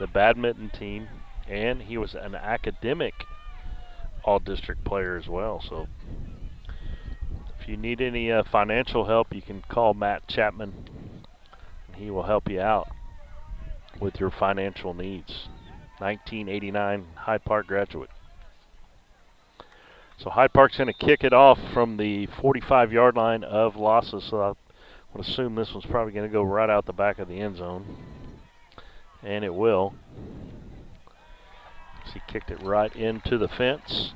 the badminton team, and he was an academic all-district player as well. So if you need any financial help, you can call Matt Chapman, and he will help you out with your financial needs. 1989 Hyde Park graduate. So Hyde Park's going to kick it off from the 45-yard line of LASA. So I would assume this one's probably going to go right out the back of the end zone. And it will. He kicked it right into the fence.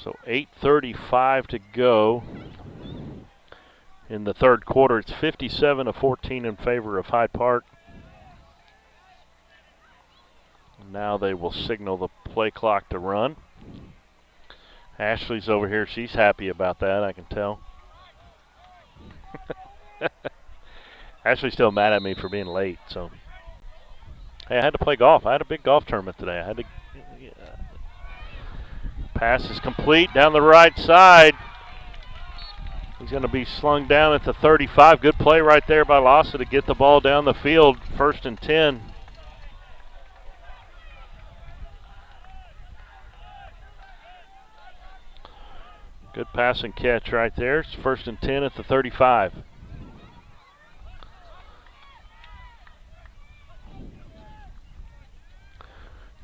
So 8:35 to go in the third quarter. It's 57-14 in favor of Hyde Park. Now they will signal the play clock to run. Ashley's over here. She's happy about that, I can tell. Ashley's still mad at me for being late, so. Hey, I had to play golf. I had a big golf tournament today. I had to. Pass is complete down the right side. He's going to be slung down at the 35. Good play right there by LASA to get the ball down the field. 1st and 10. Good pass and catch right there. It's 1st and 10 at the 35.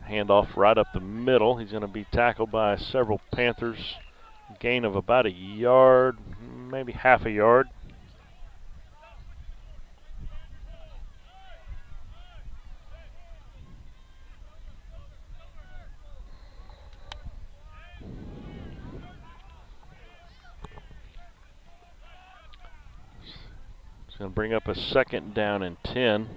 Handoff right up the middle. He's going to be tackled by several Panthers. Gain of about a yard, maybe half a yard. It's going to bring up a 2nd down and 10.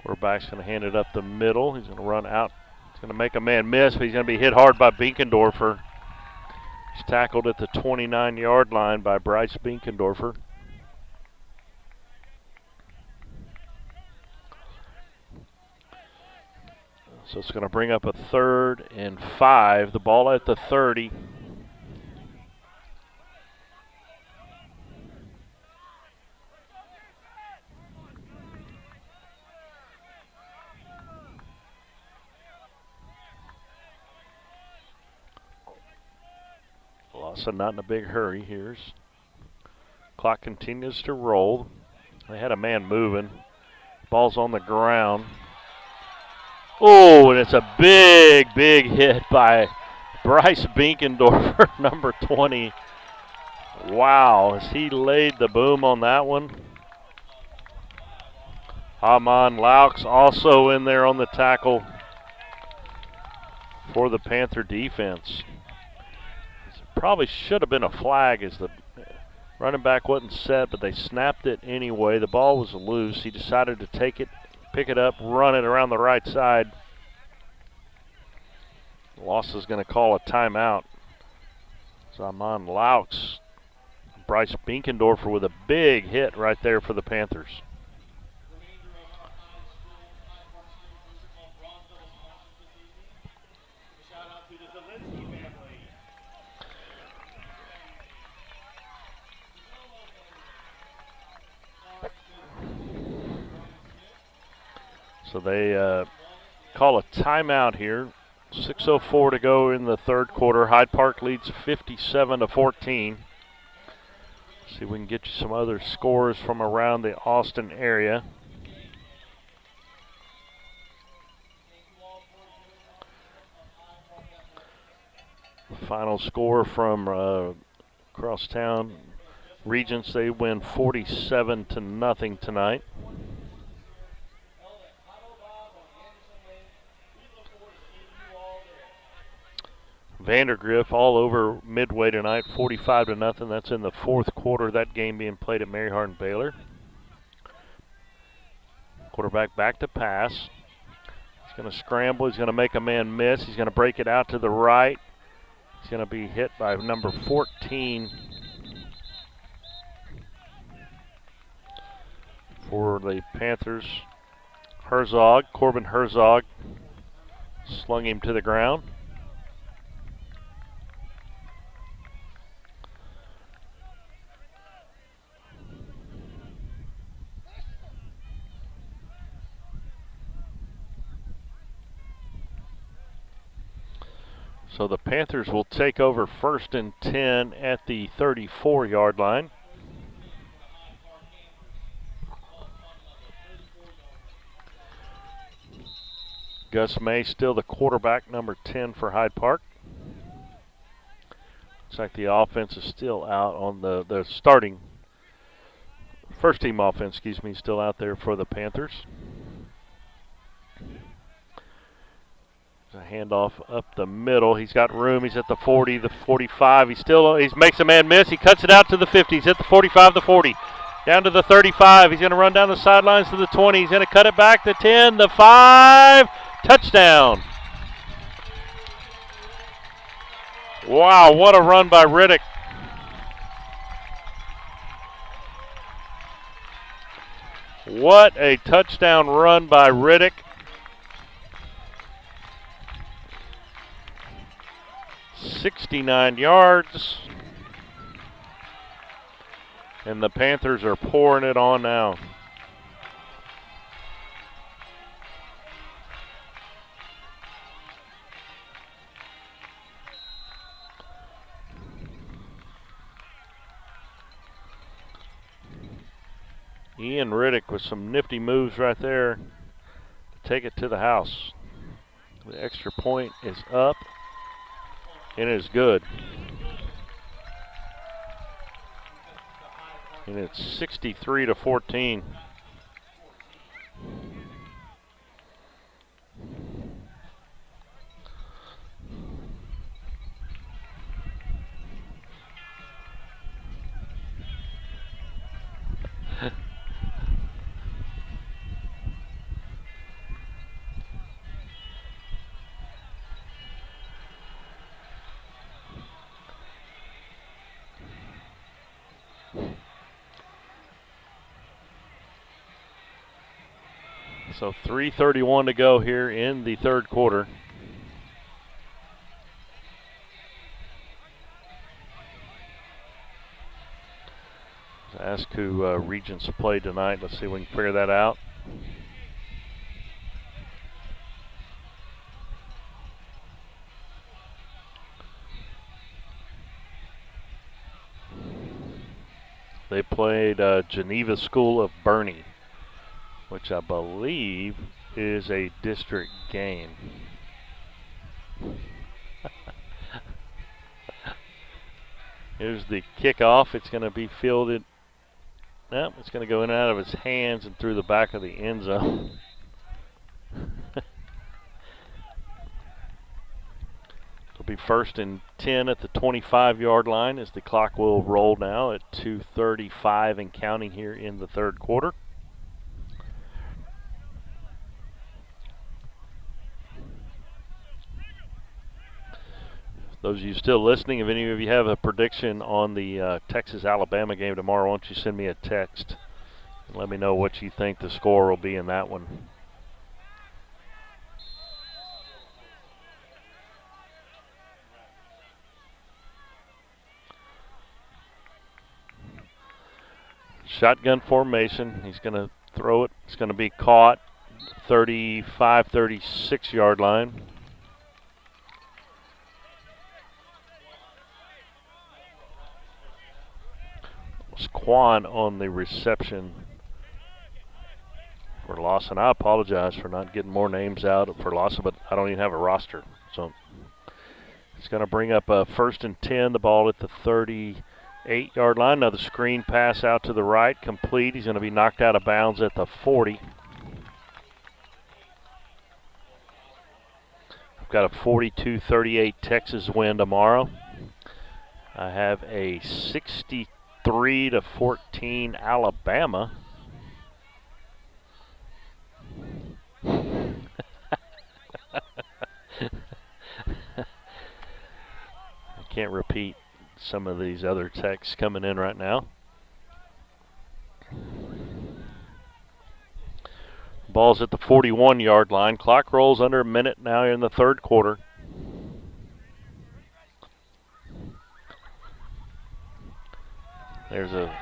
Quarterback's going to hand it up the middle. He's going to run out. He's going to make a man miss, but he's going to be hit hard by Binkendorfer. He's tackled at the 29-yard line by Bryce Binkendorfer. So it's going to bring up a 3rd and 5. The ball at the 30. LASA not in a big hurry here. Clock continues to roll. They had a man moving. Ball's on the ground. Oh, and it's a big, big hit by Bryce Binkendorfer, number 20. Wow, as he laid the boom on that one. Amon Laux also in there on the tackle for the Panther defense. Probably should have been a flag as the running back wasn't set, but they snapped it anyway. The ball was loose. He decided to take it, pick it up, run it around the right side. LASA is going to call a timeout. Amon Laux, Bryce Binkendorfer with a big hit right there for the Panthers. So they call a timeout here. 6:04 to go in the third quarter. Hyde Park leads 57-14. See if we can get you some other scores from around the Austin area. The final score from across town. Regents, they win 47-0 tonight. Vandergrift all over Midway tonight, 45-0. That's in the fourth quarter. That game being played at Mary Hardin Baylor. Quarterback back to pass. He's going to scramble. He's going to make a man miss. He's going to break it out to the right. He's going to be hit by number 14 for the Panthers. Herzog, Corbin Herzog, slung him to the ground. So the Panthers will take over 1st and 10 at the 34-yard line. Gus May still the quarterback, number 10 for Hyde Park. Looks like the offense is still out on the starting first team offense, excuse me, still out there for the Panthers. A handoff up the middle. He's got room. He's at the 40, the 45. He makes a man miss. He cuts it out to the 50. He's at the 45, the 40. Down to the 35. He's going to run down the sidelines to the 20. He's going to cut it back to 10, the 5. Touchdown. Wow, what a run by Riddick. What a touchdown run by Riddick. 69 yards. And the Panthers are pouring it on now. Ian Riddick with some nifty moves right there to take it to the house. The extra point is up. And it is good. And it's 63-14. So 3:31 to go here in the third quarter. Ask who Regents play tonight. Let's see if we can figure that out. They played Geneva School of Bernie, which I believe is a district game. Here's the kickoff. It's going to be fielded. Nope, it's going to go in and out of his hands and through the back of the end zone. It'll be 1st and 10 at the 25-yard line as the clock will roll now at 2:35 and counting here in the third quarter. Those of you still listening, if any of you have a prediction on the Texas-Alabama game tomorrow, why don't you send me a text and let me know what you think the score will be in that one. Shotgun formation. He's going to throw it. It's going to be caught 35, 36-yard line. Quan on the reception for LASA. I apologize for not getting more names out for LASA, but I don't even have a roster. So it's going to bring up a 1st and 10, the ball at the 38-yard line. Another screen pass out to the right, complete. He's going to be knocked out of bounds at the 40. I've got a 42-38 Texas win tomorrow. I have a 63-14 Alabama. I can't repeat some of these other texts coming in right now. Ball's at the 41-yard line. Clock rolls under a minute now in the third quarter. There's a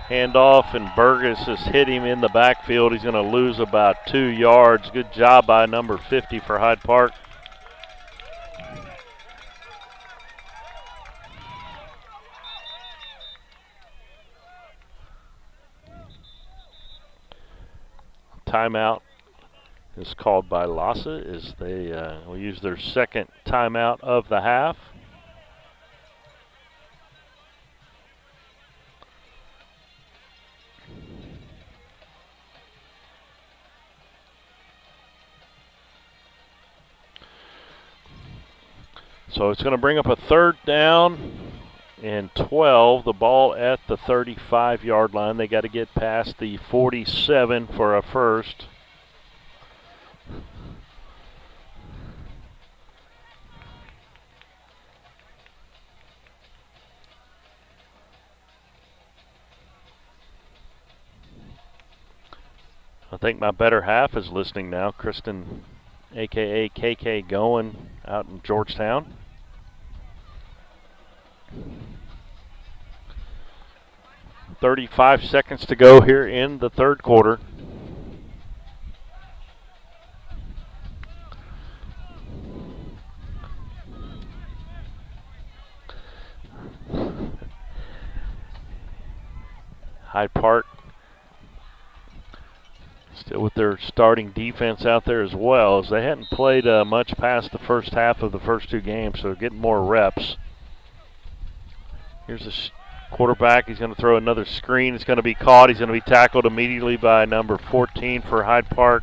handoff, and Burgess has hit him in the backfield. He's going to lose about 2 yards. Good job by number 50 for Hyde Park. Timeout is called by LASA as they will use their second timeout of the half. So it's going to bring up a 3rd down and 12. The ball at the 35-yard line. They got to get past the 47 for a first. I think my better half is listening now. Kristen, a.k.a. KK Goen, out in Georgetown. .35 seconds to go here in the 3rd quarter. Hyde Park still with their starting defense out there as well, as they hadn't played much past the first half of the first 2 games, so they're getting more reps. Here's the quarterback. He's going to throw another screen. It's going to be caught. He's going to be tackled immediately by number 14 for Hyde Park.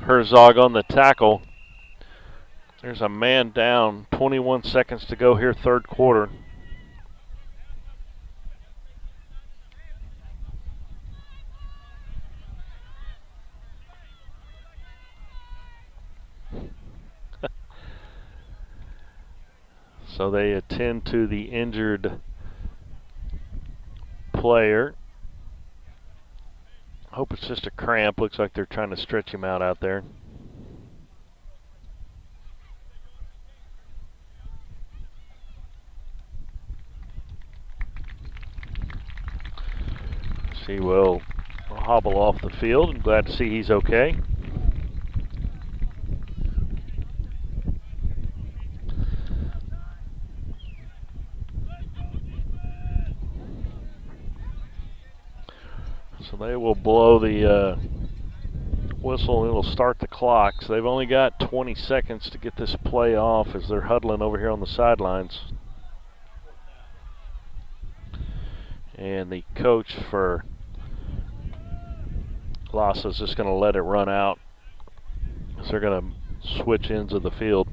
Herzog on the tackle. There's a man down. 21 seconds to go here, 3rd quarter. So they attend to the injured player. I hope it's just a cramp. Looks like they're trying to stretch him out there. He will hobble off the field. I'm glad to see he's okay. So they will blow the whistle and it'll start the clock. So they've only got 20 seconds to get this play off as they're huddling over here on the sidelines. And the coach for LASA is just going to let it run out, as they're going to switch ends of the field.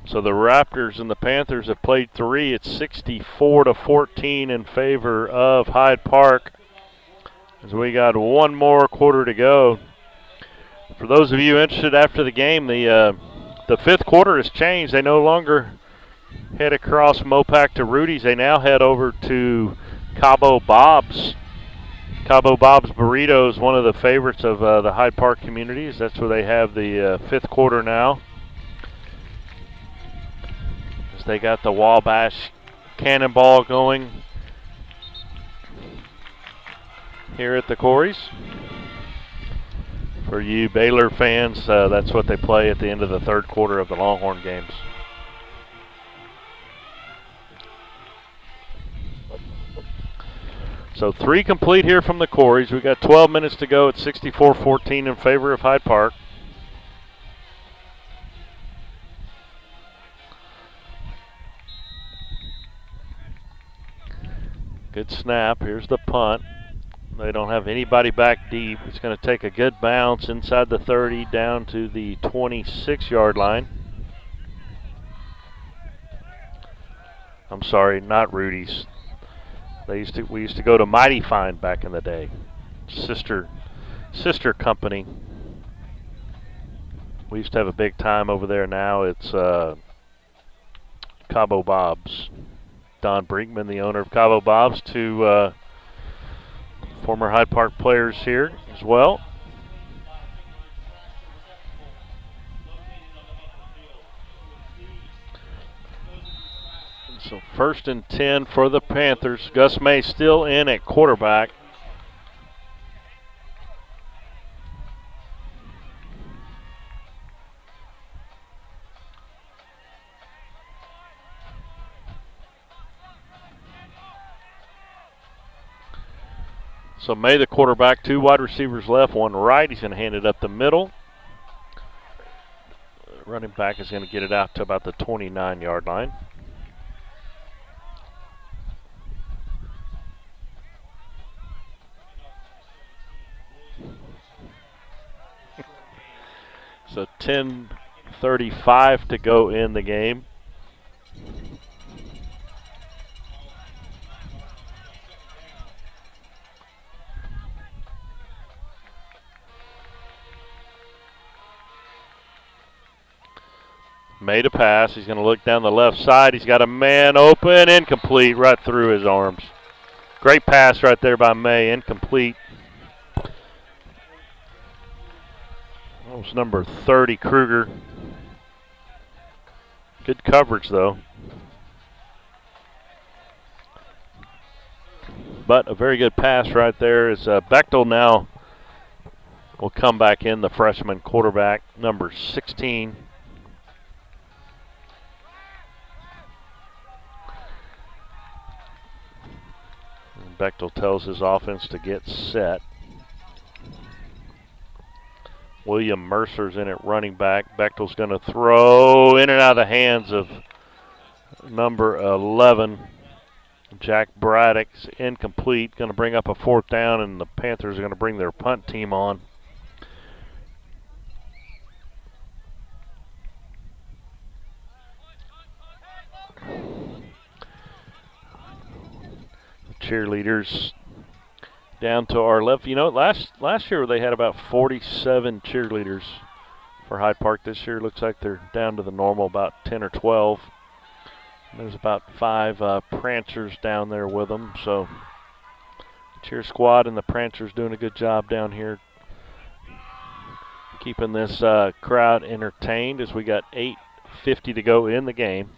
So the Raptors and the Panthers have played 3. It's 64-14 in favor of Hyde Park, as we got 1 more quarter to go. For those of you interested after the game, the 5th quarter has changed. They no longer head across Mopac to Rudy's. They now head over to Cabo Bob's. Cabo Bob's Burritos, one of the favorites of the Hyde Park communities. That's where they have the 5th quarter now. They got the Wabash Cannonball going here at the Corys. For you Baylor fans, that's what they play at the end of the 3rd quarter of the Longhorn games. So 3 complete here from the Corys. We got 12 minutes to go at 64-14 in favor of Hyde Park. Good snap. Here's the punt. They don't have anybody back deep. It's going to take a good bounce inside the 30 down to the 26-yard line. I'm sorry, not Rudy's. We used to go to Mighty Fine back in the day. Sister company. We used to have a big time over there. Now it's Cabo Bob's. Don Brinkman, the owner of Cabo Bob's, 2 former Hyde Park players here as well. So 1st and 10 for the Panthers. Gus May still in at quarterback. So May, the quarterback, 2 wide receivers left, 1 right. He's going to hand it up the middle. Running back is going to get it out to about the 29-yard line. So 10:35 to go in the game. Made a pass. He's going to look down the left side. He's got a man open, incomplete, right through his arms. Great pass right there by May, incomplete. That was number 30, Kruger. Good coverage, though. But a very good pass right there. Is Bechtel now will come back in, the freshman quarterback, number 16. Bechtel tells his offense to get set. William Mercer's in at running back. Bechtel's going to throw in and out of the hands of number 11, Jack Braddock's incomplete. Going to bring up a 4th down, and the Panthers are going to bring their punt team on. Cheerleaders down to our left. You know, last year they had about 47 cheerleaders for Hyde Park. This year looks like they're down to the normal, about 10 or 12. And there's about 5 prancers down there with them. So cheer squad and the prancers doing a good job down here, keeping this crowd entertained as we got 8:50 to go in the game.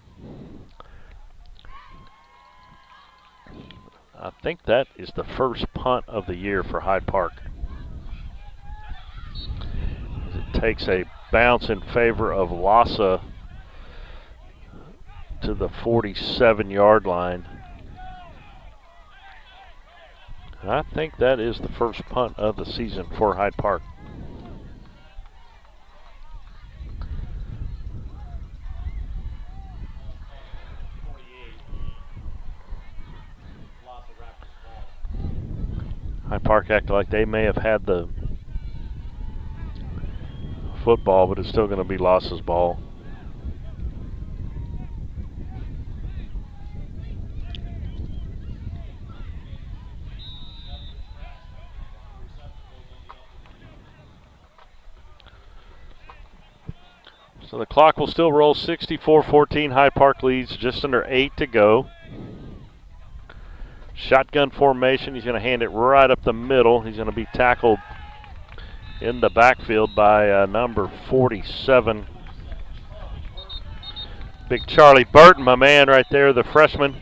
I think that is the first punt of the year for Hyde Park. It takes a bounce in favor of LASA to the 47-yard line. And I think that is the first punt of the season for Hyde Park. Hyde Park acted like they may have had the football, but it's still going to be LASA's ball. So the clock will still roll. 64-14. Hyde Park leads, just under 8 to go. Shotgun formation. He's going to hand it right up the middle. He's going to be tackled in the backfield by number 47. Big Charlie Burton, my man right there, the freshman.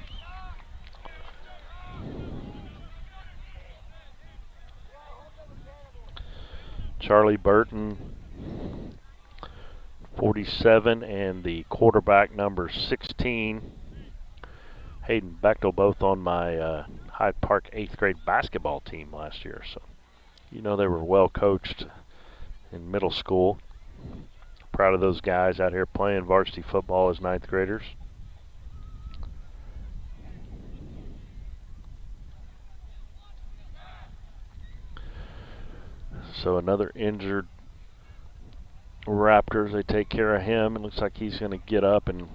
Charlie Burton, 47, and the quarterback, number 16. Hayden Bechtel, both on my Hyde Park 8th grade basketball team last year. So, you know, they were well coached in middle school. Proud of those guys out here playing varsity football as 9th graders. So another injured Raptors. They take care of him. It looks like he's going to get up and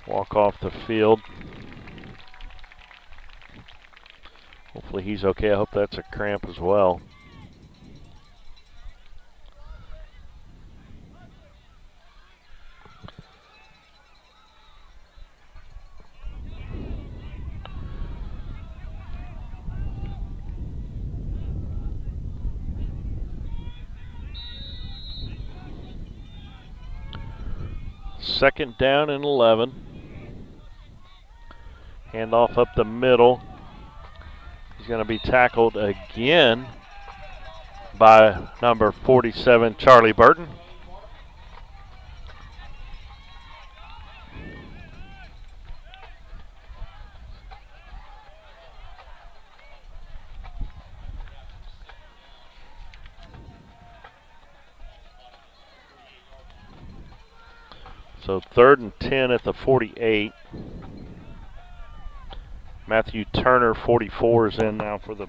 walk off the field. Hopefully he's okay. I hope that's a cramp as well. Second down and 11. Handoff up the middle. He's going to be tackled again by number 47, Charlie Burton. So 3rd and 10 at the 48. Matthew Turner, 44, is in now for the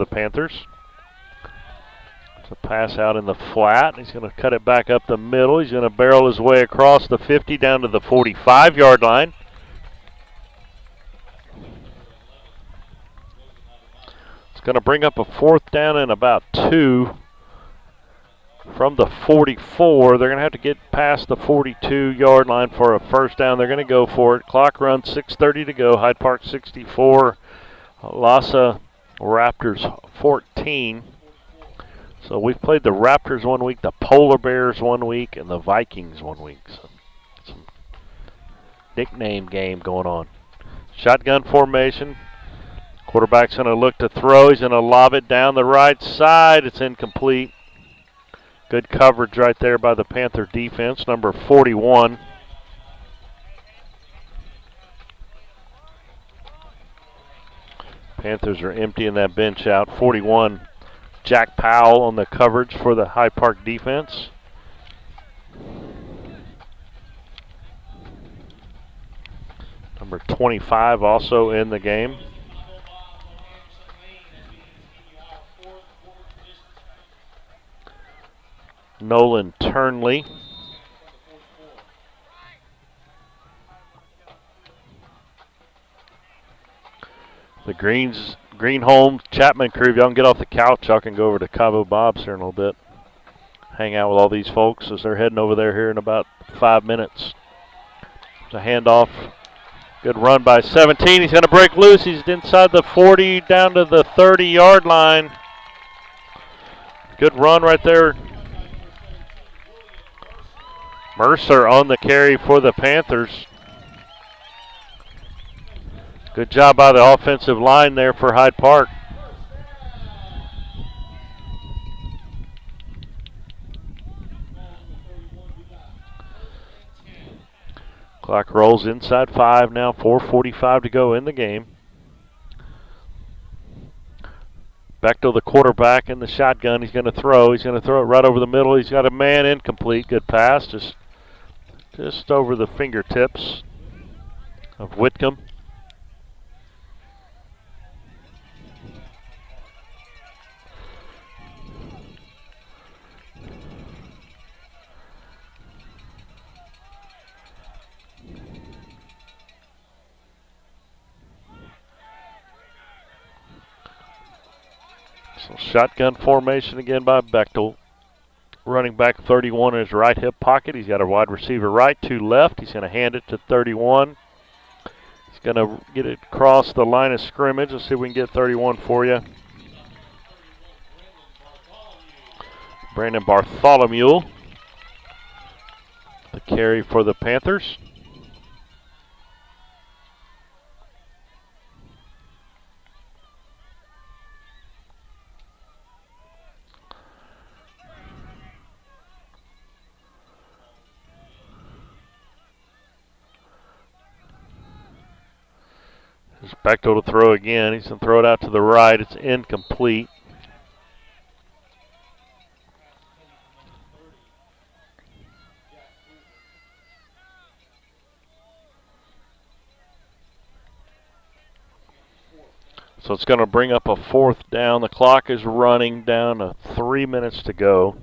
Panthers. It's a pass out in the flat. He's going to cut it back up the middle. He's going to barrel his way across the 50 down to the 45-yard line. It's going to bring up a 4th down and about 2 from the 44. They're going to have to get past the 42-yard line for a 1st down. They're going to go for it. Clock runs, 6:30 to go. Hyde Park 64, LASA Raptors 14. So we've played the Raptors one week, the Polar Bears one week, and the Vikings one week. So some nickname game going on. Shotgun formation. Quarterback's going to look to throw. He's going to lob it down the right side. It's incomplete. Good coverage right there by the Panther defense, number 41. Panthers are emptying that bench out. 41. Jack Powell on the coverage for the Hyde Park defense. Number 25 also in the game. Nolan Turnley. The Greenholm Chapman crew, if y'all can get off the couch, y'all can go over to Cabo Bob's here in a little bit. Hang out with all these folks as they're heading over there here in about 5 minutes. It's a handoff. Good run by 17. He's going to break loose. He's inside the 40 down to the 30-yard line. Good run right there. Mercer on the carry for the Panthers. Good job by the offensive line there for Hyde Park. Clock rolls inside 5 now, 4:45 to go in the game. Bechtel, the quarterback, in the shotgun. He's going to throw. He's going to throw it right over the middle. He's got a man incomplete. Good pass, just over the fingertips of Whitcomb. So shotgun formation again by Bechtel. Running back 31 in his right hip pocket. He's got a wide receiver right, 2 left. He's going to hand it to 31. He's going to get it across the line of scrimmage. Let's see if we can get 31 for you. Brandon Bartholomew, the carry for the Panthers. There's Bechtel to throw again. He's going to throw it out to the right. It's incomplete. So it's going to bring up a 4th down. The clock is running down to 3 minutes to go.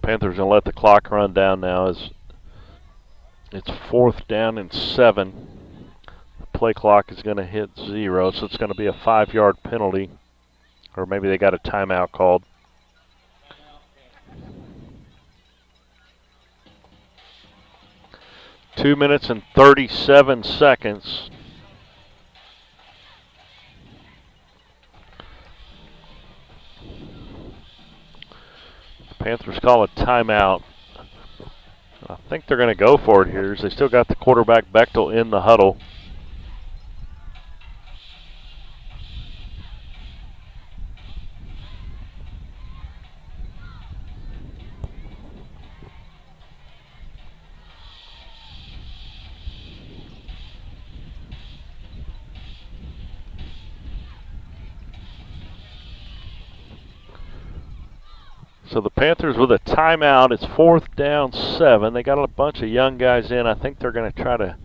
Panthers going to let the clock run down now as it's 4th down and 7. The play clock is going to hit 0, so it's going to be a 5-yard penalty. Or maybe they got a timeout called. Two minutes and 37 seconds. Panthers call a timeout. I think they're going to go for it here. They still got the quarterback Bechtel in the huddle. So the Panthers with a timeout. It's 4th down 7. They got a bunch of young guys in. I think they're going to try to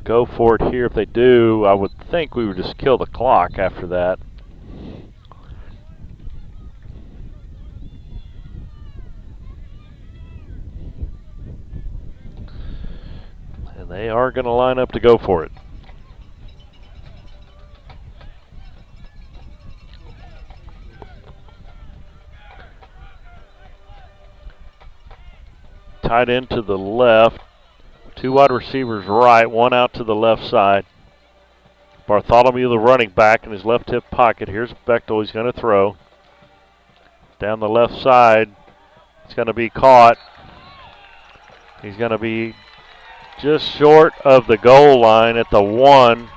go for it here. If they do, I would think we would just kill the clock after that. And they are going to line up to go for it. Tight end to the left. 2 wide receivers right, 1 out to the left side. Bartholomew, the running back, in his left hip pocket. Here's Bechtel. He's going to throw. Down the left side. It's going to be caught. He's going to be just short of the goal line at the 1.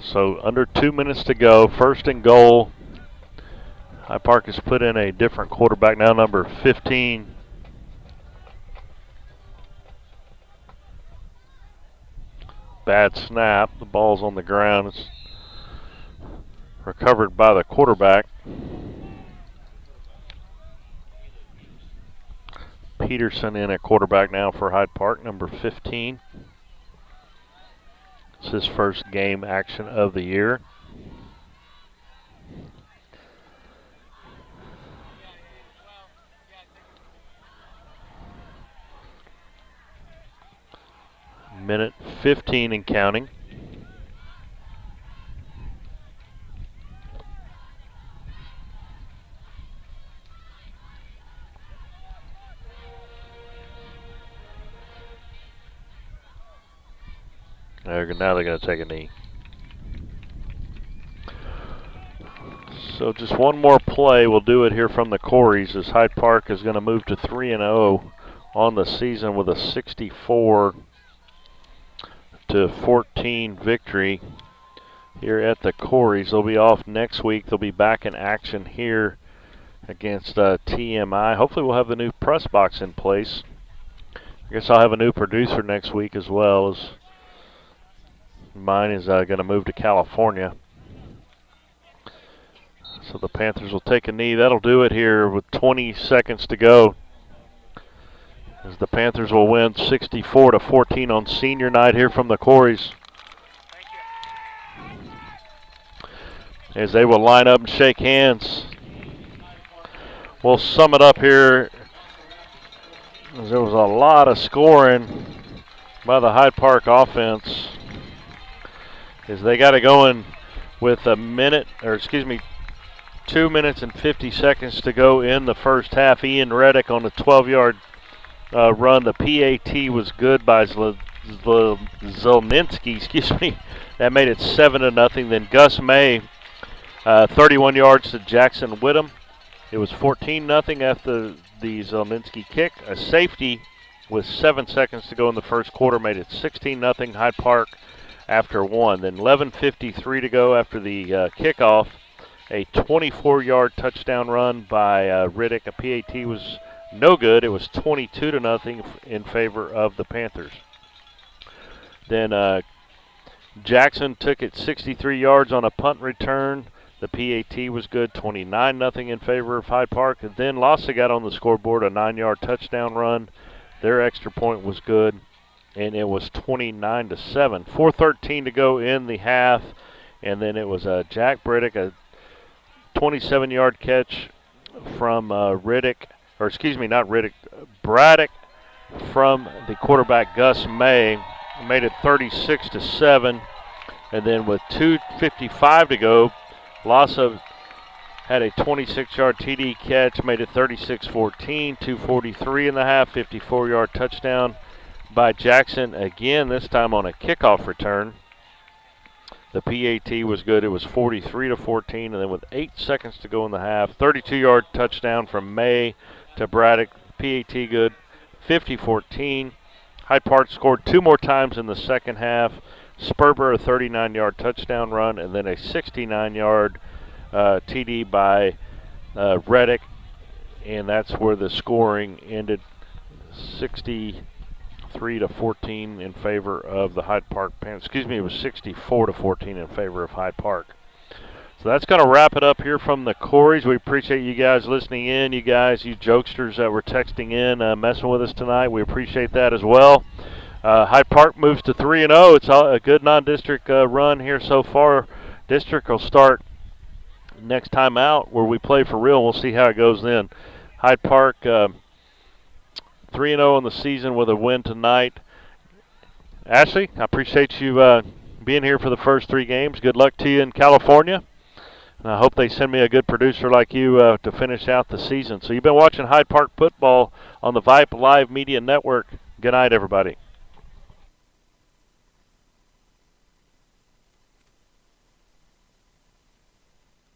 So under 2 minutes to go, 1st and goal. Hyde Park has put in a different quarterback now, number 15. Bad snap. The ball's on the ground. It's recovered by the quarterback. Peterson in at quarterback now for Hyde Park, number 15. It's his first game action of the year. Minute 15 and counting. Now they're going to take a knee. So just one more play. We'll do it here from the Corys as Hyde Park is going to move to 3-0 on the season with a 64-14 victory here at the Corys. They'll be off next week. They'll be back in action here against TMI. Hopefully we'll have the new press box in place. I guess I'll have a new producer next week as well, as mine is going to move to California. So the Panthers will take a knee. That'll do it here with 20 seconds to go, as the Panthers will win 64-14 on senior night here from the Corys. As they will line up and shake hands. We'll sum it up here, as there was a lot of scoring by the Hyde Park offense, as they got it going with 2 minutes and 50 seconds to go in the first half. Ian Reddick on a 12-yard run. The PAT was good by Zelninski, That made it 7-0. Then Gus May, 31 yards to Jackson Whittam. It was 14-0 after the Zelninski kick. A safety with 7 seconds to go in the first quarter made it 16-0 Hyde Park after 1. Then 11:53 to go after the kickoff. A 24-yard touchdown run by Riddick. A PAT was no good. It was 22-0 in favor of the Panthers. Then Jackson took it 63 yards on a punt return. The PAT was good, 29-0 in favor of Hyde Park. And then LASA got on the scoreboard, a 9-yard touchdown run. Their extra point was good, and it was 29-7. 4:13 to go in the half, and then it was Jack Braddock, a 27-yard catch from Braddock from the quarterback Gus May, made it 36-7. And then with 2:55 to go, LASA had a 26-yard TD catch, made it 36-14, 2:43 in the half, 54-yard touchdown by Jackson again, this time on a kickoff return. The PAT was good. It was 43-14, and then with 8 seconds to go in the half, 32-yard touchdown from May to Braddock. PAT good, 50-14. Hyde Park scored 2 more times in the second half. Sperber, a 39-yard touchdown run, and then a 69-yard TD by Reddick, and that's where the scoring ended, 63-14 in favor of the Hyde Park Panthers. Excuse me, it was 64-14 in favor of Hyde Park. So that's going to wrap it up here from the Corys. We appreciate you guys listening in. You guys, you jokesters that were texting in, messing with us tonight. We appreciate that as well. Hyde Park moves to 3-0. It's a good non-district run here so far. District will start next time out where we play for real. We'll see how it goes then. Hyde Park 3-0 in the season with a win tonight. Ashley, I appreciate you being here for the first 3 games. Good luck to you in California. And I hope they send me a good producer like you to finish out the season. So you've been watching Hyde Park football on the Vype Live Media Network. Good night, everybody.